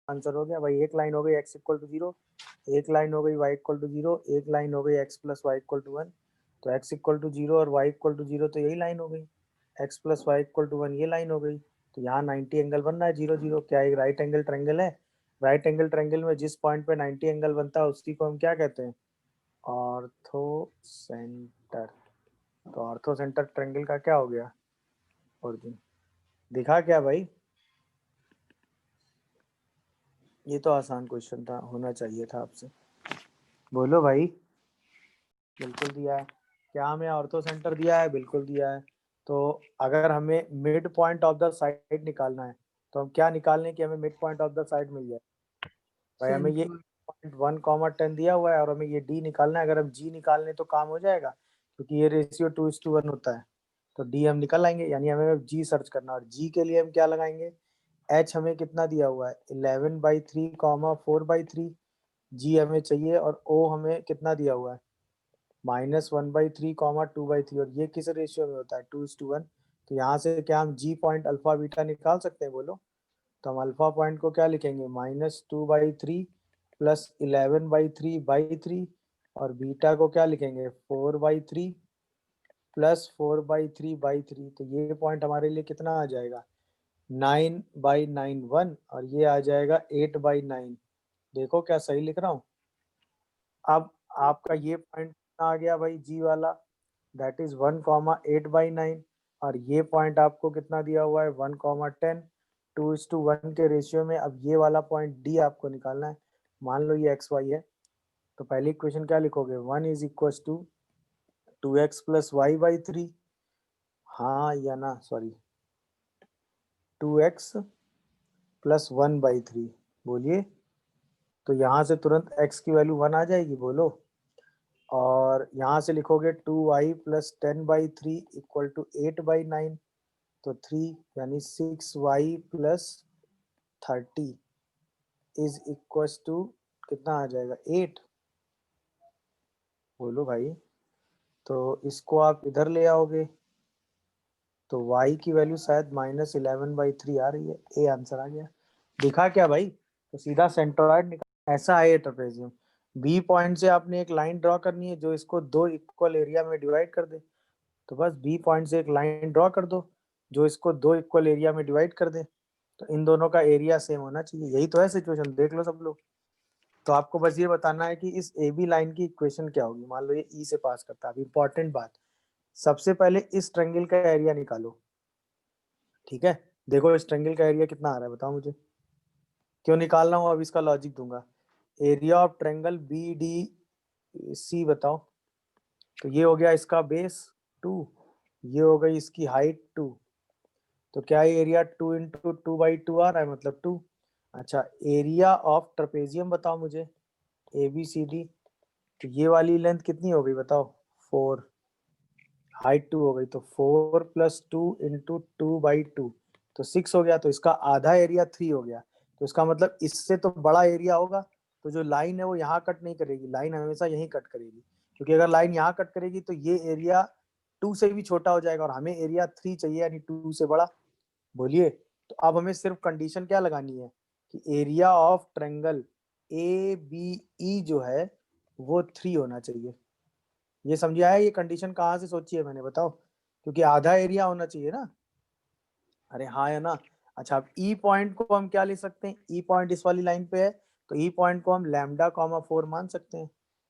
Answer हो गया भाई। एक लाइन हो गई x इक्वल टू 0, एक लाइन हो गई y इक्वल टू 0, एक लाइन हो गई x plus y equal to 1। तो x इक्वल टू 0 और y इक्वल टू 0 तो यही लाइन हो गई, x plus y equal to 1 ये लाइन हो गई। तो यहाँ 90 एंगल बन रहा है 0 0। क्या एक राइट एंगल ट्रायंगल है? राइट एंगल ट्रायंगल में जिस पॉइंट पे 90 एंगल बनता है उसी को हम क्या कहते हैं? Ortho centre. तो ऑर्थो सेंटर ट्रायंगल का क्या हो गया? ओरिजिन। दिखा क्या भाई? ये तो आसान क्वेश्चन था, होना चाहिए था आपसे। बोलो भाई। बिल्कुल दिया है। क्या हमें ऑर्थो सेंटर दिया है? बिल्कुल दिया है। तो अगर हमें mid point of the side निकालना है तो हम क्या निकालने की हमें mid point of the side मिल जाए? भाई हमें ये सेंटर। पॉइंट 1, 10 दिया हुआ है और हमें ये डी निकालना है। अगर हम जी निकालने तो काम हो जाएगा, क्योंकि ये रेशियो 2:1 होता है। तो डी हम निकल आएंगे, यानी हमें जी सर्च करना है। और जी के लिए हम क्या लगाएंगे? एच हमें कितना दिया हुआ है? 11/3, 4/3 जी हमें चाहिए। और ओ हमें कितना दिया हुआ है? -1/3, 2/3। और ये किस रेशियो में होता है? 2:1। तो यहाँ से क्या हम जी पॉइंट अल्फा बीटा निकाल सकते हैं? बोलो। तो हम अल्फा पॉइंट को क्या लिखेंगे? -2/3 प्लस 11/3/3। और बीटा को क्या लिखेंगे? 4/3 प्लस 4/3/3। तो ये पॉइंट हमारे लिए कितना आ जाएगा? 9/9 1। और ये आ जाएगा 8/9। देखो क्या सही लिख रहा हूँ? अब आपका ये पॉइंट आ गया भाई जी वाला, दैट इज 1,8/9। और ये पॉइंट आपको कितना दिया हुआ है? 1,10। 2:1 के रेशियो में अब ये वाला पॉइंट डी आपको निकालना है। मान लो ये एक्स वाई है, तो पहली इक्वेशन क्या लिखोगे? 1 = 2x प्लस y/3। हाँ या ना? Sorry, 2x plus 1/3। बोलिए। तो यहाँ से तुरंत x की वैल्यू 1 आ जाएगी। बोलो। और यहाँ से लिखोगे 2y प्लस 10/3 इक्वल टू 8/9। तो 3 यानी 6y plus 30 is equal to कितना आ जाएगा? 8। बोलो भाई। तो इसको आप इधर ले आओगे तो y की वैल्यू शायद -11/3 आ रही है। ए आंसर आ गया। दिखा क्या भाई? तो सीधा सेंट्रॉइड निकाल। ऐसा है ये ट्रेपेजियम। बी पॉइंट से आपने एक लाइन ड्रॉ करनी है जो इसको दो इक्वल एरिया में डिवाइड कर दे। तो बस बी पॉइंट से एक लाइन ड्रॉ कर दो जो इसको दो इक्वल एरिया में डिवाइड कर दे। तो इन दोनों का एरिया सेम होना चाहिए। यही तो है सिचुएशन, देख लो सब लोग। तो आपको बस ये बताना है कि इस ए बी लाइन की इक्वेशन क्या होगी। मान लो ये ई से पास करता है। अब इंपॉर्टेंट बात, सबसे पहले इस ट्रायंगल का एरिया निकालो। ठीक है, देखो इस ट्रायंगल का एरिया कितना आ रहा है, बताओ मुझे। क्यों निकालना हूँ अब इसका लॉजिक दूंगा। Area of triangle B D C बताओ। तो ये हो गया इसका बेस 2, ये हो गई इसकी हाइट 2। तो क्या ये एरिया 2 × 2/2 आ रहा है, मतलब 2। अच्छा, एरिया ऑफ ट्रेपेजियम बताओ मुझे, ए बी सी डी। तो ये वाली लेंथ कितनी हो गई बताओ? 4। हाइट 2 हो गई, तो 4 + 2 × 2/2 तो 6 हो गया। तो इसका आधा एरिया 3 हो गया। तो इसका मतलब इससे तो बड़ा एरिया होगा। तो जो लाइन है वो यहाँ कट नहीं करेगी, लाइन हमेशा यहीं कट करेगी। क्योंकि अगर लाइन यहाँ कट करेगी तो ये एरिया 2 से भी छोटा हो जाएगा और हमें एरिया 3 चाहिए, यानी 2 से बड़ा। बोलिए। तो अब हमें सिर्फ कंडीशन क्या लगानी है कि area of triangle A B E जो है वो 3 होना चाहिए। ये समझ आया? ये कंडीशन कहाँ से सोची है मैंने, बताओ? क्योंकि आधा एरिया होना चाहिए ना। अरे हाँ या ना? अच्छा, अब ई पॉइंट को हम क्या ले सकते हैं? ई पॉइंट इस वाली लाइन पे है, तो ई पॉइंट को हम λ, 4 मान सकते हैं।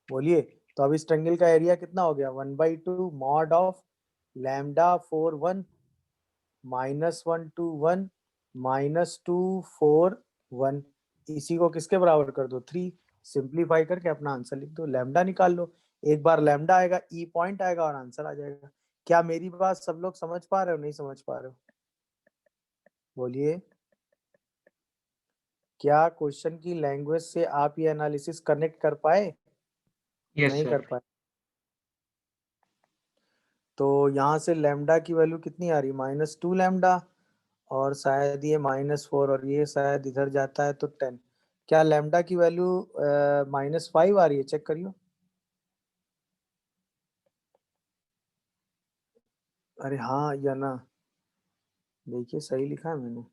बोलिए। तो अब इस ट्रायंगल का एरिया कितना हो गया? 1/2 मॉड ऑफ λ4 1 -1 2 1 -2 4 1। इसी को किसके बराबर कर दो? 3। सिंप्लीफाई करके अपना आंसर लिख दो, लैम्डा निकाल लो। एक बार लैम्डा आएगा, ई पॉइंट आएगा और आंसर आ जाएगा। क्या मेरी बात सब लोग समझ पा रहे हो, नहीं समझ पा रहे हो? बोलिए। क्या क्वेश्चन की लैंग्वेज से आप ये एनालिसिस कनेक्ट कर पाए? यस नहीं सर। कर पाए? तो यहाँ से लैम्डा की वैल्यू कितनी आ रही? -2 लैम्डा। और शायद ये -4 और ये शायद इधर जाता है तो 10। क्या लैम्डा की वैल्यू -5 आ रही है? चेक करियो। अरे हाँ या ना? देखिए सही लिखा है मैंने।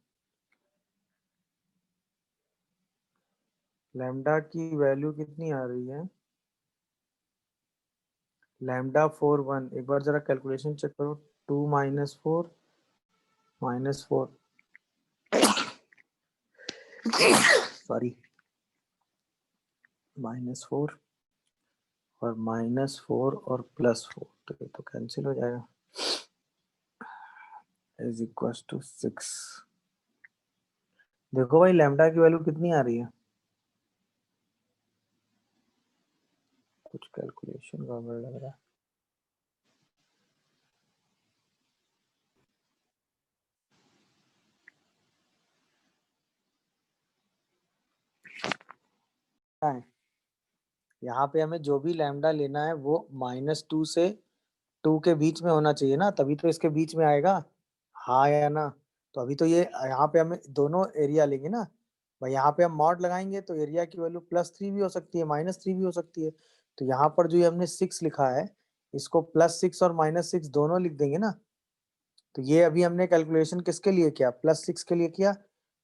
लैम्डा की वैल्यू कितनी आ रही है, लैम्डा 4 1, एक बार जरा कैलकुलेशन चेक करो, 2 -4 सॉरी -4 और -4 और +4, तो ये तो कैंसिल हो जाएगा, इज इक्वल टू 6। देखो भाई लैम्डा की वैल्यू कितनी आ रही है, कुछ कैलकुलेशन गड़बड़ लग रहा है। है यहाँ पे हमें जो भी लैम्डा लेना है वो -2 से 2 के बीच में होना चाहिए ना, तभी तो इसके बीच में आएगा, हाँ या ना। तो अभी तो ये यहाँ पे हमें दोनों एरिया लेंगे ना भाई, यहाँ पे हम मॉड लगाएंगे तो एरिया की वैल्यू +3 भी हो सकती है, -3 भी हो सकती है। तो यहाँ पर जो ये हमने 6 लिखा है, इसको +6 और -6 दोनों लिख देंगे ना। तो ये अभी हमने कैलकुलेशन किसके लिए किया, +6 के लिए किया,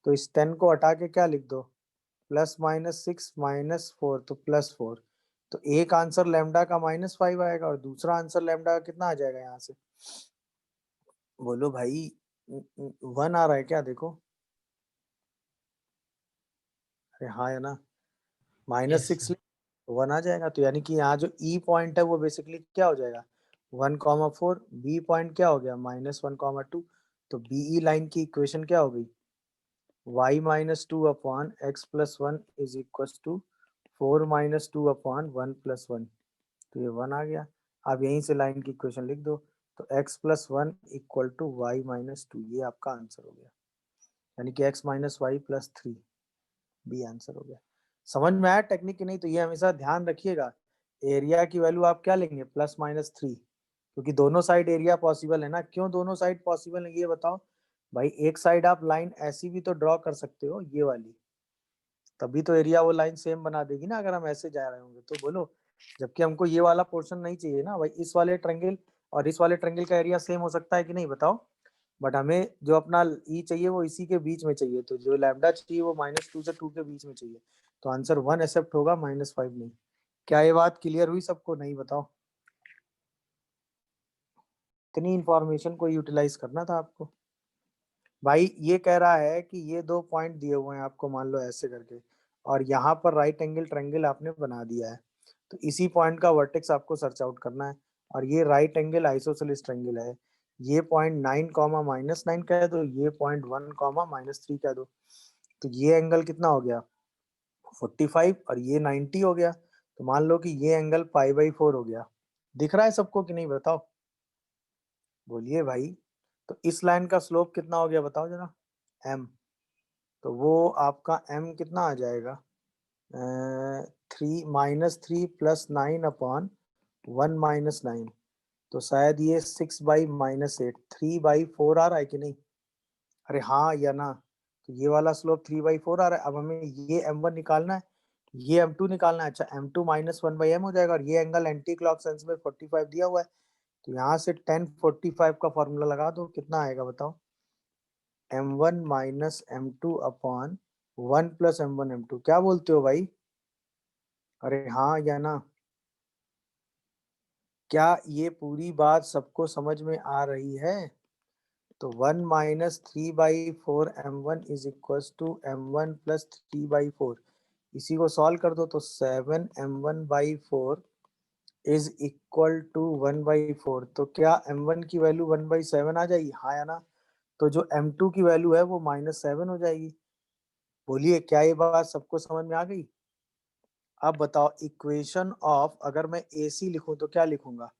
तो इस 10 को हटा के क्या लिख दो, +6 -4, तो +4। तो एक आंसर लैम्डा का -5 आएगा और दूसरा आंसर लैम्डा का कितना आ जाएगा यहाँ से, बोलो भाई। 1 आ रहा है क्या, देखो, अरे हाँ है ना, यस -6 1 आ जाएगा। तो यानी कि यहाँ जो ई पॉइंट है वो बेसिकली क्या हो जाएगा, 1,4, बी पॉइंट क्या हो गया, -1,2। तो बीई लाइन की इक्वेशन क्या हो गई, y-2/x+1 इज इक्वल टू 4-2/1+1। तो ये 1 आ गया। अब यहीं से लाइन की इक्वेशन लिख दो, तो x+1 इक्वल टू y-2, ये आपका आंसर हो गया, यानी कि x-y+3, बी आंसर हो गया। समझ में आया टेक्निक की नहीं, तो ये हमेशा ध्यान रखिएगा, एरिया की वैल्यू आप क्या लेंगे, +-3, क्योंकि दोनों साइड एरिया पॉसिबल है ना। क्यों दोनों साइड पॉसिबल है ये बताओ भाई, एक साइड आप लाइन ऐसी भी तो ड्रॉ कर सकते हो, ये वाली, तभी तो एरिया वो लाइन सेम बना देगी ना, अगर हम ऐसे जा रहे होंगे तो बोलो। जबकि हमको ये वाला पोर्शन नहीं चाहिए ना भाई, इस वाले ट्रायंगल और इस वाले ट्रायंगल का एरिया सेम हो सकता है कि नहीं बताओ, बट हमें जो अपना ई चाहिए वो इसी के बीच में चाहिए, तो जो लैम्डा चाहिए वो -2 से 2 के बीच में चाहिए। तो आंसर 1 एक्सेप्ट होगा, -5 नहीं। क्या ये बात क्लियर हुई सबको, नहीं बताओ, इतनी इंफॉर्मेशन को यूटिलाइज करना था आपको। भाई ये कह रहा है कि ये 2 पॉइंट दिए हुए हैं आपको, मान लो ऐसे करके, और यहाँ पर राइट एंगल ट्रायंगल आपने बना दिया है, तो इसी पॉइंट का वर्टेक्स आपको सर्च आउट करना है। और ये राइट एंगल आइसोसेलेस ट्रायंगल है, ये पॉइंट 9 कॉमा -9 कह दो, ये पॉइंट 1 कॉमा -3 कह दो, तो ये एंगल कितना हो गया, 45, और ये 90 हो गया। तो मान लो कि ये एंगल π/4 हो गया। दिख रहा है सबको कि नहीं बताओ, बोलिए भाई। तो इस लाइन का स्लोप कितना हो गया बताओ जरा, m, तो वो आपका m कितना आ जाएगा, 3 -3 + 9/1 -9, तो शायद ये 6/-8, 3/4 आ रहा है कि नहीं, अरे हाँ या ना। तो ये वाला स्लोप 3/4 आ रहा है। अब हमें ये m1 निकालना है, ये m2 निकालना है। अच्छा, m2 -1/m हो जाएगा, और ये एंगल एंटी क्लॉक सेंस में 45 दिया हुआ है, तो यहाँ से 1045 का फॉर्मूला लगा दो, कितना आएगा बताओ, m1 -m2 upon 1 + m1 m2, क्या बोलते हो भाई, अरे हाँ या ना। क्या ये पूरी बात सबको समझ में आ रही है, तो 1 -3/4 m1 is equal to m1 + 3/4, इसी को सॉल्व कर दो, तो 7m1/4 इज इक्वल टू 1/4। तो क्या m1 की वैल्यू 1/7 आ जाएगी, हाँ या ना। तो जो m2 की वैल्यू है वो -7 हो जाएगी। बोलिए क्या ये बात सबको समझ में आ गई। अब बताओ, इक्वेशन ऑफ अगर मैं AC लिखूं तो क्या लिखूंगा,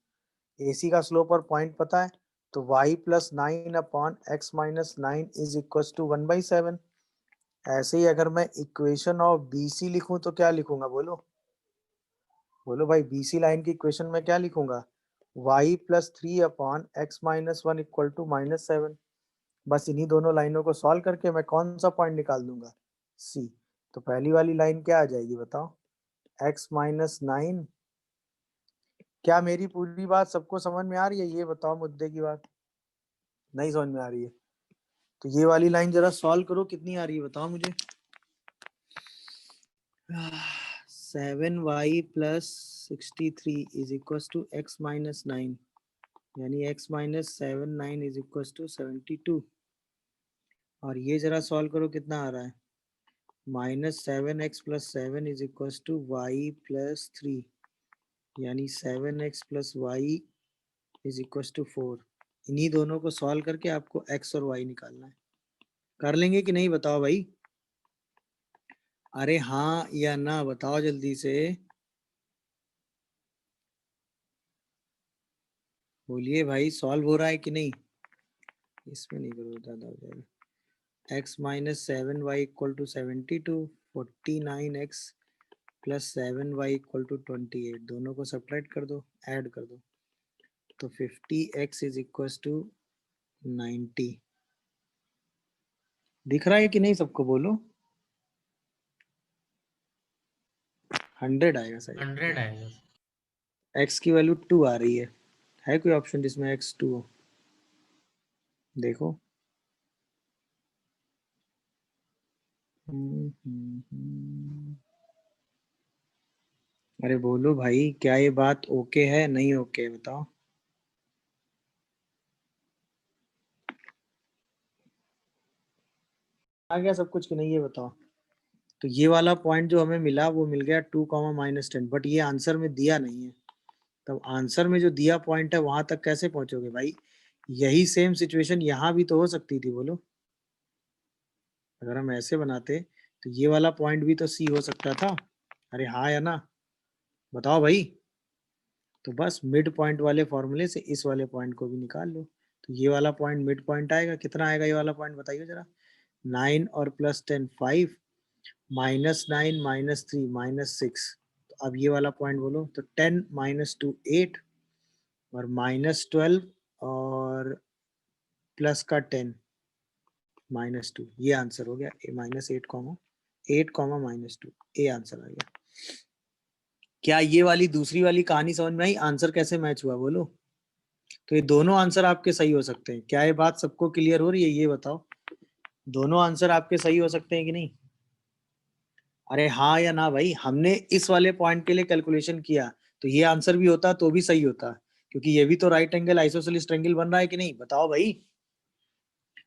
AC का स्लोप और पॉइंट पता है, तो y+9/x-9 इज इक्वल टू 1/7। ऐसे ही अगर मैं इक्वेशन ऑफ BC लिखूं तो क्या लिखूंगा, बोलो बोलो भाई, BC लाइन की इक्वेशन में क्या लिखूंगा, y+3/x-1 इक्वल टू -7। बस इन्हीं दोनों लाइनों को सॉल्व करके मैं कौन सा पॉइंट निकाल दूंगा, C। तो पहली वाली लाइन क्या आ जाएगी बताओ, x-9। क्या मेरी पूरी बात सबको समझ में आ रही है, ये बताओ, मुद्दे की बात नहीं समझ में आ रही है, तो ये वाली लाइन जरा सॉल्व करो, कितनी आ रही है बताओ मुझे। 7y plus 63 is equal to x minus 9, यानी x minus 7 9 is equal to 72। और ये जरा सॉल्व करो कितना आ रहा है, -7x plus 7 is equal to y plus 3, यानी 7x plus y is equal to 4। इन्हीं दोनों को सॉल्व करके आपको x और y निकालना है। कर लेंगे कि नहीं बताओ भाई? अरे हाँ या ना बताओ जल्दी से, बोलिए भाई, सॉल्व हो रहा है कि नहीं? इसमें नहीं करो, ज़्यादा हो जाएगा। x minus 7y equal to 72, 49x plus 7y equal to 28, दोनों को सब्ट्रैक्ट कर दो, ऐड कर दो, तो 50x इज इक्वल टू 90। दिख रहा है कि नहीं सबको? बोलो। 100 आएगा सही। 100 आएगा। x की वैल्यू 2 आ रही है कोई ऑप्शन जिसमें x 2 हो? देखो। अरे बोलो भाई, क्या ये बात ओके है नहीं ओके, बताओ। आ गया सब कुछ कि नहीं, ये बताओ। तो ये वाला पॉइंट जो हमें मिला वो मिल गया 2 -10, बट ये आंसर में दिया नहीं है। तब आंसर में जो दिया पॉइंट है वहां तक कैसे पहुंचोगे भाई? यही सेम सिचुएशन यहाँ भी तो हो सकती थी, बोलो। अगर हम ऐसे बनाते तो ये वाला पॉइंट भी तो सी हो सकता था। अरे हाँ या ना, बताओ भाई। तो बस मिड पॉइंट वाले फॉर्मूले से इस वाले पॉइंट को भी निकाल लो, तो ये वाला पॉइंट मिड पॉइंट आएगा। कितना आएगा ये वाला पॉइंट, बताइए जरा। 9 और प्लस 10 5, -9 -3 -6। तो अब ये वाला पॉइंट बोलो, तो 10 -2 8, और -12 और प्लस का 10 -2, ये आंसर हो गया। -8 -8 -2, ए आंसर आ गया। क्या ये वाली दूसरी वाली कहानी समझ में आई? आंसर कैसे मैच हुआ, बोलो। तो ये दोनों आंसर आपके सही हो सकते हैं। क्या ये बात सबको क्लियर हो रही है, ये बताओ। दोनों आंसर आपके सही हो सकते हैं कि नहीं? अरे हाँ या ना भाई, हमने इस वाले पॉइंट के लिए कैलकुलेशन किया तो ये आंसर भी होता तो भी सही होता, क्योंकि ये भी तो राइट एंगल आइसोसेलेस ट्रायंगल बन रहा है कि नहीं, बताओ भाई।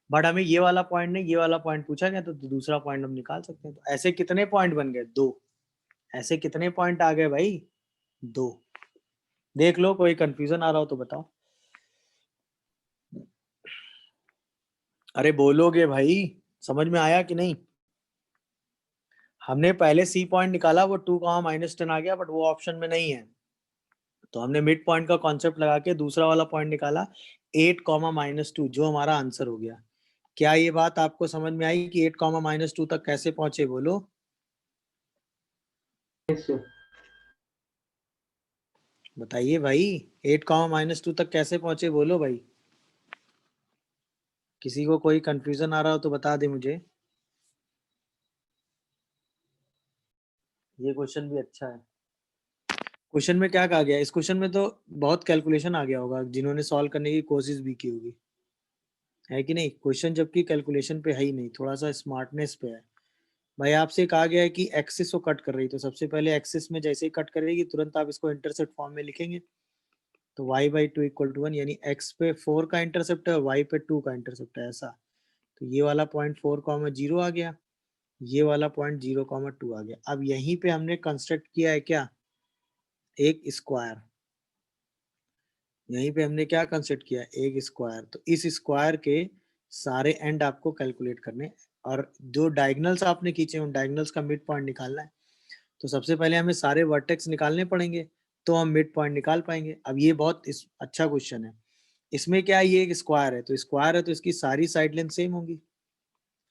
बट हमें ये वाला पॉइंट नहीं, ये वाला पॉइंट पूछा गया, तो दूसरा पॉइंट हम निकाल सकते हैं। तो ऐसे कितने पॉइंट बन गए? 2। ऐसे कितने पॉइंट आ गए भाई? 2। देख लो, कोई कंफ्यूजन आ रहा हो तो बताओ। अरे बोलोगे भाई, समझ में आया कि नहीं? हमने पहले सी पॉइंट निकाला, वो 2 -10 आ गया, बट वो ऑप्शन में नहीं है। तो हमने मिड पॉइंट का कॉन्सेप्ट लगा के दूसरा वाला पॉइंट निकाला 8 -2, जो हमारा आंसर हो गया। क्या ये बात आपको समझ में आई कि 8 -2 तक कैसे पहुंचे, बोलो। बताइए भाई, 8 -2 तक कैसे पहुंचे, बोलो भाई। किसी को कोई कंफ्यूजन आ रहा हो तो बता दे मुझे। ये क्वेश्चन भी अच्छा है। क्वेश्चन में क्या कहा गया? इस क्वेश्चन में तो बहुत कैलकुलेशन आ गया होगा, जिन्होंने सॉल्व करने की कोशिश भी की होगी, है कि नहीं? क्वेश्चन जबकि कैलकुलेशन पे है ही नहीं, थोड़ा सा स्मार्टनेस पे है। भाई आपसे कहा गया है कि एक्सिस को कट कर रही, तो सबसे पहले एक्सिस में जैसे ही कट करेगी तुरंत आप इसको इंटरसेप्ट फॉर्म में लिखेंगे। तो y/2 = 1, यानी x पे 4 का इंटरसेप्ट है और y पे 2 का इंटरसेप्ट है, ऐसा। तो ये वाला पॉइंट 4, 0 आ गया, ये वाला पॉइंट 0, 2 आ गया। अब यहीं पे हमने कंस्ट्रक्ट किया है क्या, एक स्क्वायर। यहीं पे हमने क्या कंस्ट्रक्ट किया, एक स्क्वायर। तो इस स्क्वायर के सारे एंड आपको कैलकुलेट करने, और जो डायगोनल्स आपने खींचे उन डायगोनल्स का मिड पॉइंट निकालना है। तो सबसे पहले हमें सारे वर्टेक्स निकालने पड़ेंगे, तो हम मिड पॉइंट निकाल पाएंगे। अब ये बहुत अच्छा क्वेश्चन है। इसमें क्या है, ये एक स्क्वायर है, तो स्क्वायर है तो इसकी सारी साइड लेंथ सेम होंगी,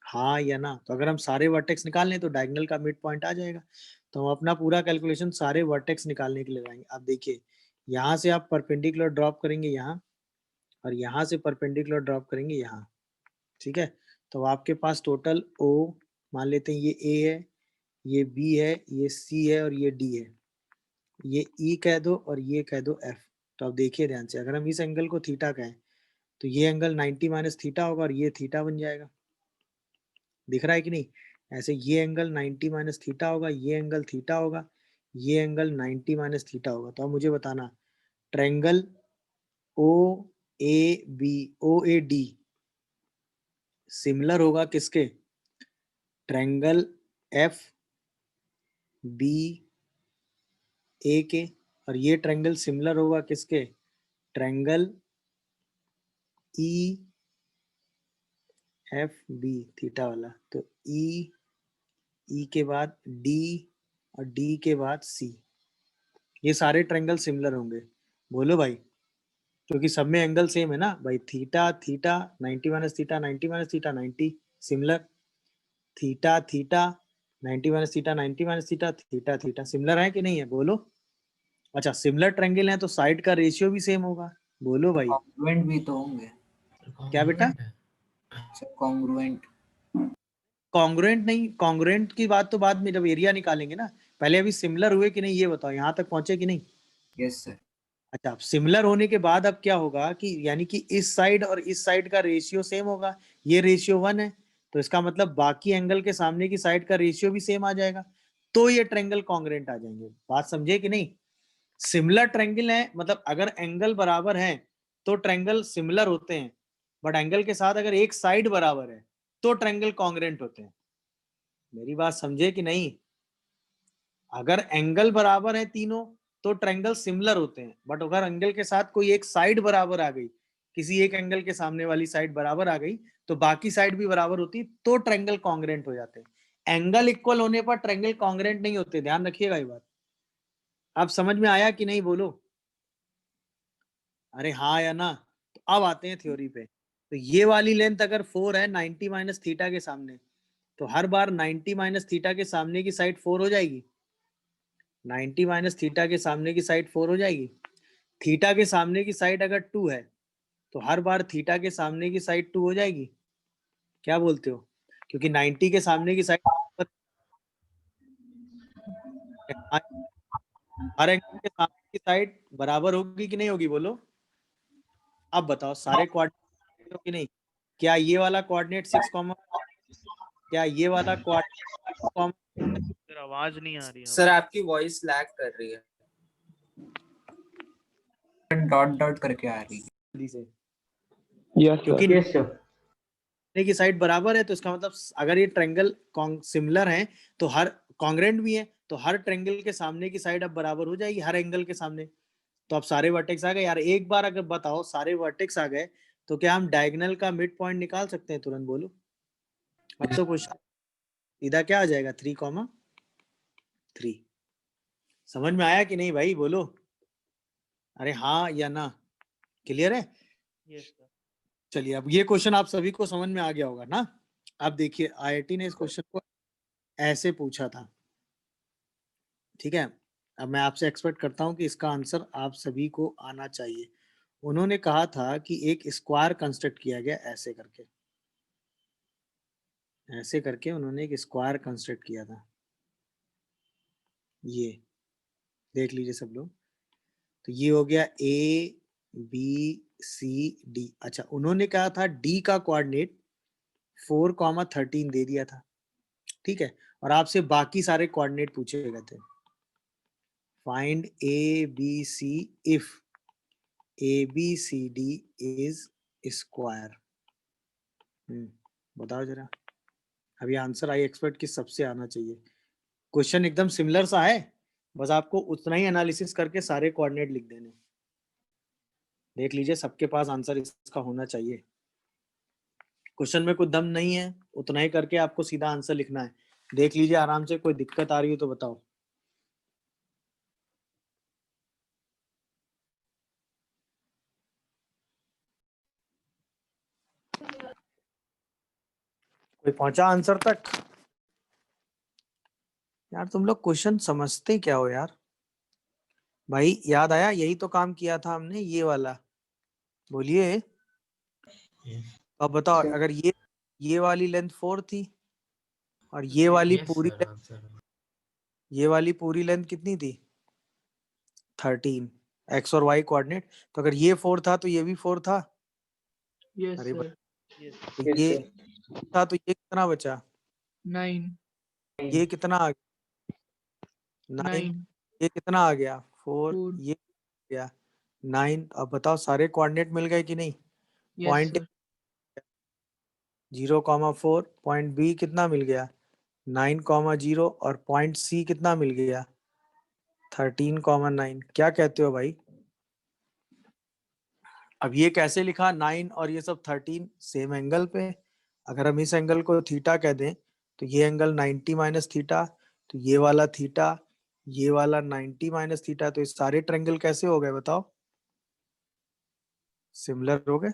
हाँ या ना? तो अगर हम सारे वर्टेक्स निकाल लें तो डायगोनल का मिड पॉइंट आ जाएगा। तो हम अपना पूरा कैलकुलेशन सारे वर्टेक्स निकालने के लिए लगाएंगे। अब देखिए, यहाँ से आप परपेंडिकुलर ड्रॉप करेंगे यहाँ, और यहाँ से परपेंडिकुलर ड्रॉप करेंगे यहाँ, ठीक है? तो आपके पास टोटल ओ, मान लेते हैं ये ए है, ये बी है, ये सी है और ये डी है। ये ई कह दो और ये कह दो एफ। तो अब देखिए ध्यान से, अगर हम इस एंगल को थीटा कहें तो ये एंगल 90 - थीटा होगा और ये थीटा बन जाएगा। दिख रहा है कि नहीं? ऐसे ये एंगल 90 माइनस थीटा होगा, ये एंगल थीटा होगा, ये एंगल 90 माइनस थीटा होगा। तो अब मुझे बताना ट्रायंगल OAD सिमिलर होगा किसके? ट्रायंगल FBA के। और ये ट्रायंगल सिमिलर होगा किसके? ट्रायंगल EFB थीटा वाला। तो E के बाद D और D के बाद C, ये सारे ट्रायंगल सिमिलर होंगे। बोलो भाई, क्योंकि सब में एंगल सेम है ना भाई। Theta theta 90 minus theta 90 minus theta 90 similar, theta theta 90 minus theta 90 minus theta theta theta similar है कि नहीं है? बोलो। अच्छा, सिमिलर ट्रायंगल है तो साइड का रेशियो भी सेम होगा। बोलो भाई। कॉन्ग्रुएंट भी तो होंगे। क्या बेटा? कॉन्ग्रुएंट। कॉन्ग्रुएंट नहीं, कॉन्ग्रुएंट की बात तो बाद में जब एरिया निकालेंगे ना, पहले अभी सिमिलर हुए कि नहीं ये बताओ, यहाँ तक पहुंचे कि नहीं? Yes sir. अच्छा, सिमिलर होने के बाद अब क्या होगा कि यानी कि इस साइड और इस साइड का रेशियो सेम होगा। ये रेशियो 1 है, तो इसका मतलब बाकी एंगल के सामने की साइड का रेशियो भी सेम आ जाएगा, तो ये ट्रायंगल कॉन्ग्रुएंट आ जाएंगे। बात समझे कि नहीं? सिमिलर ट्रायंगल है मतलब अगर एंगल बराबर है तो ट्रायंगल सिमिलर होते हैं, बट एंगल के साथ अगर एक साइड बराबर है तो ट्रायंगल कॉन्ग्रुएंट होते हैं। मेरी बात समझे कि नहीं? अगर एंगल बराबर है तीनों तो ट्रायंगल सिमिलर होते हैं, बट अगर एंगल के साथ कोई एक साइड बराबर आ गई, किसी एक एंगल के सामने वाली साइड बराबर आ गई, तो बाकी साइड भी बराबर होती, तो ट्रायंगल कॉन्ग्रुएंट हो जाते हैं। एंगल इक्वल होने पर ट्रायंगल कॉन्ग्रुएंट नहीं होते, ध्यान रखिएगा ये बात। आप समझ में आया कि नहीं? बोलो अरे हाँ या ना। तो अब आते हैं थ्योरी पे। तो ये वाली लेंथ अगर 4 है 90 माइनस थीटा के सामने, तो हर बार 90 माइनस थीटा के सामने की साइड 4 हो जाएगी। 90 माइनस थीटा के सामने की साइड 4 हो जाएगी। थीटा के सामने की साइड अगर 2 है तो हर बार थीटा के सामने की साइड 2 हो जाएगी। क्या बोलते हो? क्योंकि 90 के सामने की साइड हर एंगल के सामने की साइड बराबर होगी कि नहीं होगी? बोलो। अब बताओ सारे कोऑर्डिनेट कि नहीं? क्या ये वाला कोऑर्डिनेट 6, क्या ये वाला कोऑर्डिनेट? सर आवाज नहीं आ रही। सर आपकी वॉइस लैग कर रही है, डॉट डॉट करके आ रही है। से क्योंकि की साइड बराबर है तो इसका मतलब अगर ये ट्रायंगल सिमिलर है तो हर कॉन्ग्रुएंट भी है, तो हर ट्रायंगल के सामने की साइड अब बराबर हो जाएगी हर एंगल के सामने। तो अब सारे वर्टेक्स आ गए यार। एक बार अगर बताओ सारे वर्टेक्स आ गए तो क्या हम डायगोनल का मिड पॉइंट निकाल सकते हैं तुरंत? बोलो। अब तो क्वेश्चन सीधा क्या आ जाएगा? 3,3। समझ में आया कि नहीं भाई? बोलो अरे हाँ या ना। क्लियर है? Yes sir. चलिए, अब ये क्वेश्चन आप सभी को समझ में आ गया होगा ना। अब देखिए IIT ने इस क्वेश्चन को ऐसे पूछा था, ठीक है। अब मैं आपसे एक्सपेक्ट करता हूं कि इसका आंसर आप सभी को आना चाहिए। उन्होंने कहा था कि एक स्क्वायर कंस्ट्रक्ट किया गया ऐसे करके, ऐसे करके उन्होंने एक स्क्वायर कंस्ट्रक्ट किया था। ये देख लीजिए सब लोग। तो ये हो गया ABCD। अच्छा, उन्होंने कहा था D का कोऑर्डिनेट 4,13 दे दिया था, ठीक है। और आपसे बाकी सारे कोऑर्डिनेट पूछे गए थे। Find ABC if ABCD is square. बताओ जरा। अभी आंसर आई एक्सपेक्ट कि सबसे आना चाहिए। क्वेश्चन एकदम सिमिलर सा है, बस आपको उतना ही एनालिसिस करके सारे कोऑर्डिनेट लिख देने। देख लीजिए सबके पास आंसर इसका होना चाहिए। क्वेश्चन में कुछ दम नहीं है, उतना ही करके आपको सीधा आंसर लिखना है। देख लीजिए आराम से, कोई दिक्कत आ रही हो तो बताओ। कोई पहुंचा आंसर तक? यार तुम लोग क्वेश्चन समझते क्या हो यार। भाई याद आया, यही तो काम किया था हमने, ये वाला। बोलिए। अब बताओ अगर ये वाली लेंथ 4 थी और ये वाली ये वाली पूरी लेंथ कितनी थी? 13, एक्स और वाई कोऑर्डिनेट। तो अगर ये 4 था तो ये भी 4 था। यस अरे सर। तो ये था तो ये कितना बचा? 9। ये कितना आ गया 9, 9 ये कितना आ गया 4, 4 ये गया 9। अब बताओ सारे कोऑर्डिनेट मिल गए कि नहीं? Yes point sir 0,4, point B कितना मिल गया 9,0 और पॉइंट सी कितना मिल गया 13,9। क्या कहते हो भाई? अब ये कैसे लिखा 9 और ये सब 13 सेम एंगल पे? अगर हम इस एंगल को थीटा कह दें तो ये एंगल 90 माइनस थीटा, तो ये वाला थीटा, ये वाला 90 माइनस थीटा, तो इस सारे ट्रायंगल कैसे हो गए बताओ? सिमिलर हो गए।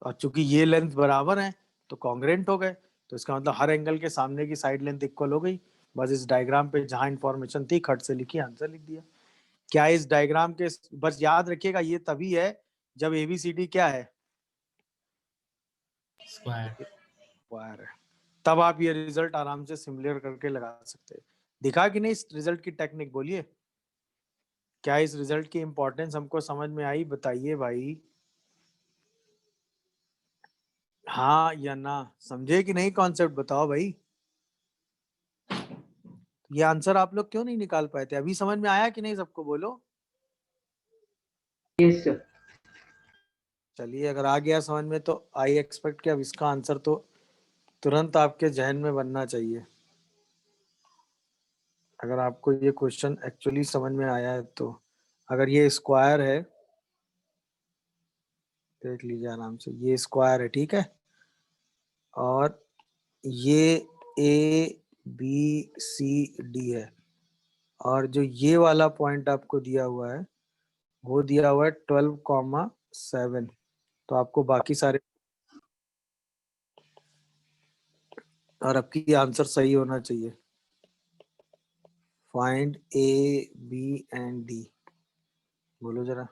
और चूंकि ये लेंथ बराबर है तो कॉन्ग्रेंट हो गए, तो इसका मतलब हर एंगल के सामने की साइड लेंथ इक्वल हो गई। बस इस डायग्राम पे जहां इंफॉर्मेशन थी खट से लिखी, आंसर लिख दिया। क्या इस डायग्राम के, बस याद रखिएगा ये तभी है जब एबीसीडी क्या है स्क्वायर है, तब आप ये रिजल्ट आराम से सिमुलेट करके लगा सकते हैं। दिखा कि नहीं इस रिजल्ट की टेक्निक? बोलिए, क्या इस रिजल्ट की इंपॉर्टेंस हमको समझ में आई? बताइए भाई, हाँ या ना? समझे कि नहीं कॉन्सेप्ट? बताओ भाई। ये आंसर आप लोग क्यों नहीं निकाल पाए थे? अभी समझ में आया कि नहीं सबको? बोलो। Yes sir. चलिए, अगर आ गया समझ में तो आई एक्सपेक्ट कि अब इसका आंसर तो तुरंत आपके जहन में बनना चाहिए। अगर आपको ये क्वेश्चन एक्चुअली समझ में आया है तो। अगर ये स्क्वायर है, देख लीजिए आराम से, ये स्क्वायर है, ठीक है, और ये ए बी सी डी है, और जो ये वाला पॉइंट आपको दिया हुआ है वो दिया हुआ है 12,7। तो आपको बाकी सारे, और आपकी आंसर सही होना चाहिए। Find A B and D, बोलो जरा।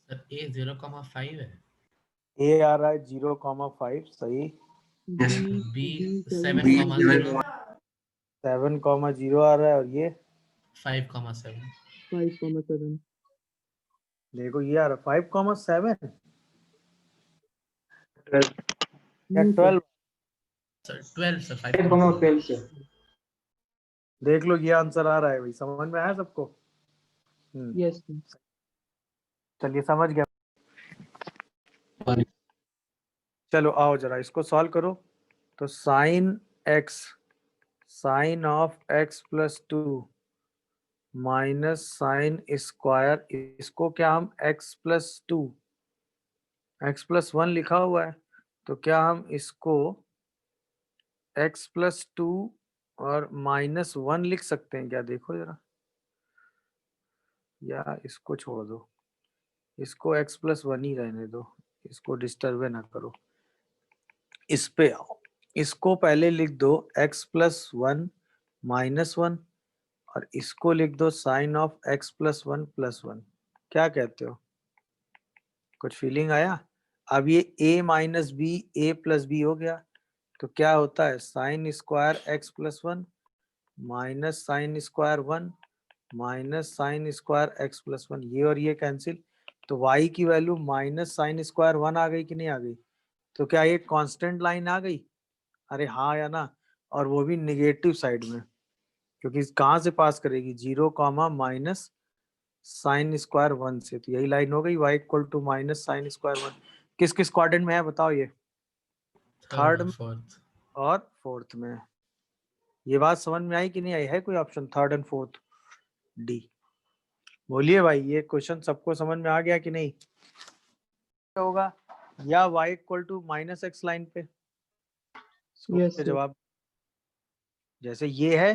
सर ए 0,5 है, ए आ रहा है 0,5, सही। बी B 7,0, 7,0 आ रहा है, और ये 5,7। 5,7 देखो ये आ रहा है 5,7 या 12। Sir 12 sir 5,12 sir. देख लो ये आंसर आ रहा है भाई, समझ में आया सबको? यस चलिए समझ गया। चलो आओ जरा इसको सॉल्व करो। तो sine x, sine of x plus 2 minus sine square, इसको क्या हम x प्लस 2, x प्लस 1 लिखा हुआ है, तो क्या हम इसको x प्लस 2 और माइनस 1 लिख सकते हैं क्या? देखो जरा, या इसको छोड़ दो, इसको x प्लस 1 ही रहने दो, इसको डिस्टर्ब ना करो। इस पे आओ, इसको पहले लिख दो x प्लस 1 माइनस 1, और इसको लिख दो sine of x plus 1 plus 1। क्या कहते हो? कुछ फीलिंग आया? अब ये a minus B A plus B हो गया, तो क्या होता है sine square x plus 1 minus sine square 1 minus sine square x plus 1, ये और ये कैंसिल, तो y की वैल्यू माइनस साइन स्क्वायर 1 आ गई कि नहीं आ गई? तो क्या ये कांस्टेंट लाइन आ गई? अरे हाँ या ना? और वो भी निगेटिव साइड में, क्योंकि कहाँ से पास करेगी 0 कॉमा माइनस साइन स्क्वायर 1 से, तो यही लाइन हो गई y equal to minus sine square 1। किस किस क्वाड्रेंट में है बताओ? ये थर्ड थर्ड और में फोर्थ। और फोर्थ में। ये बात समझ में आई कि नहीं आई? है कोई option third and fourth? D. बोलिए भाई, ये क्वेश्चन सबको समझ में आ गया कि नहीं? होगा या y equal to minus x line पे? यस इसके जवाब जैसे ये है,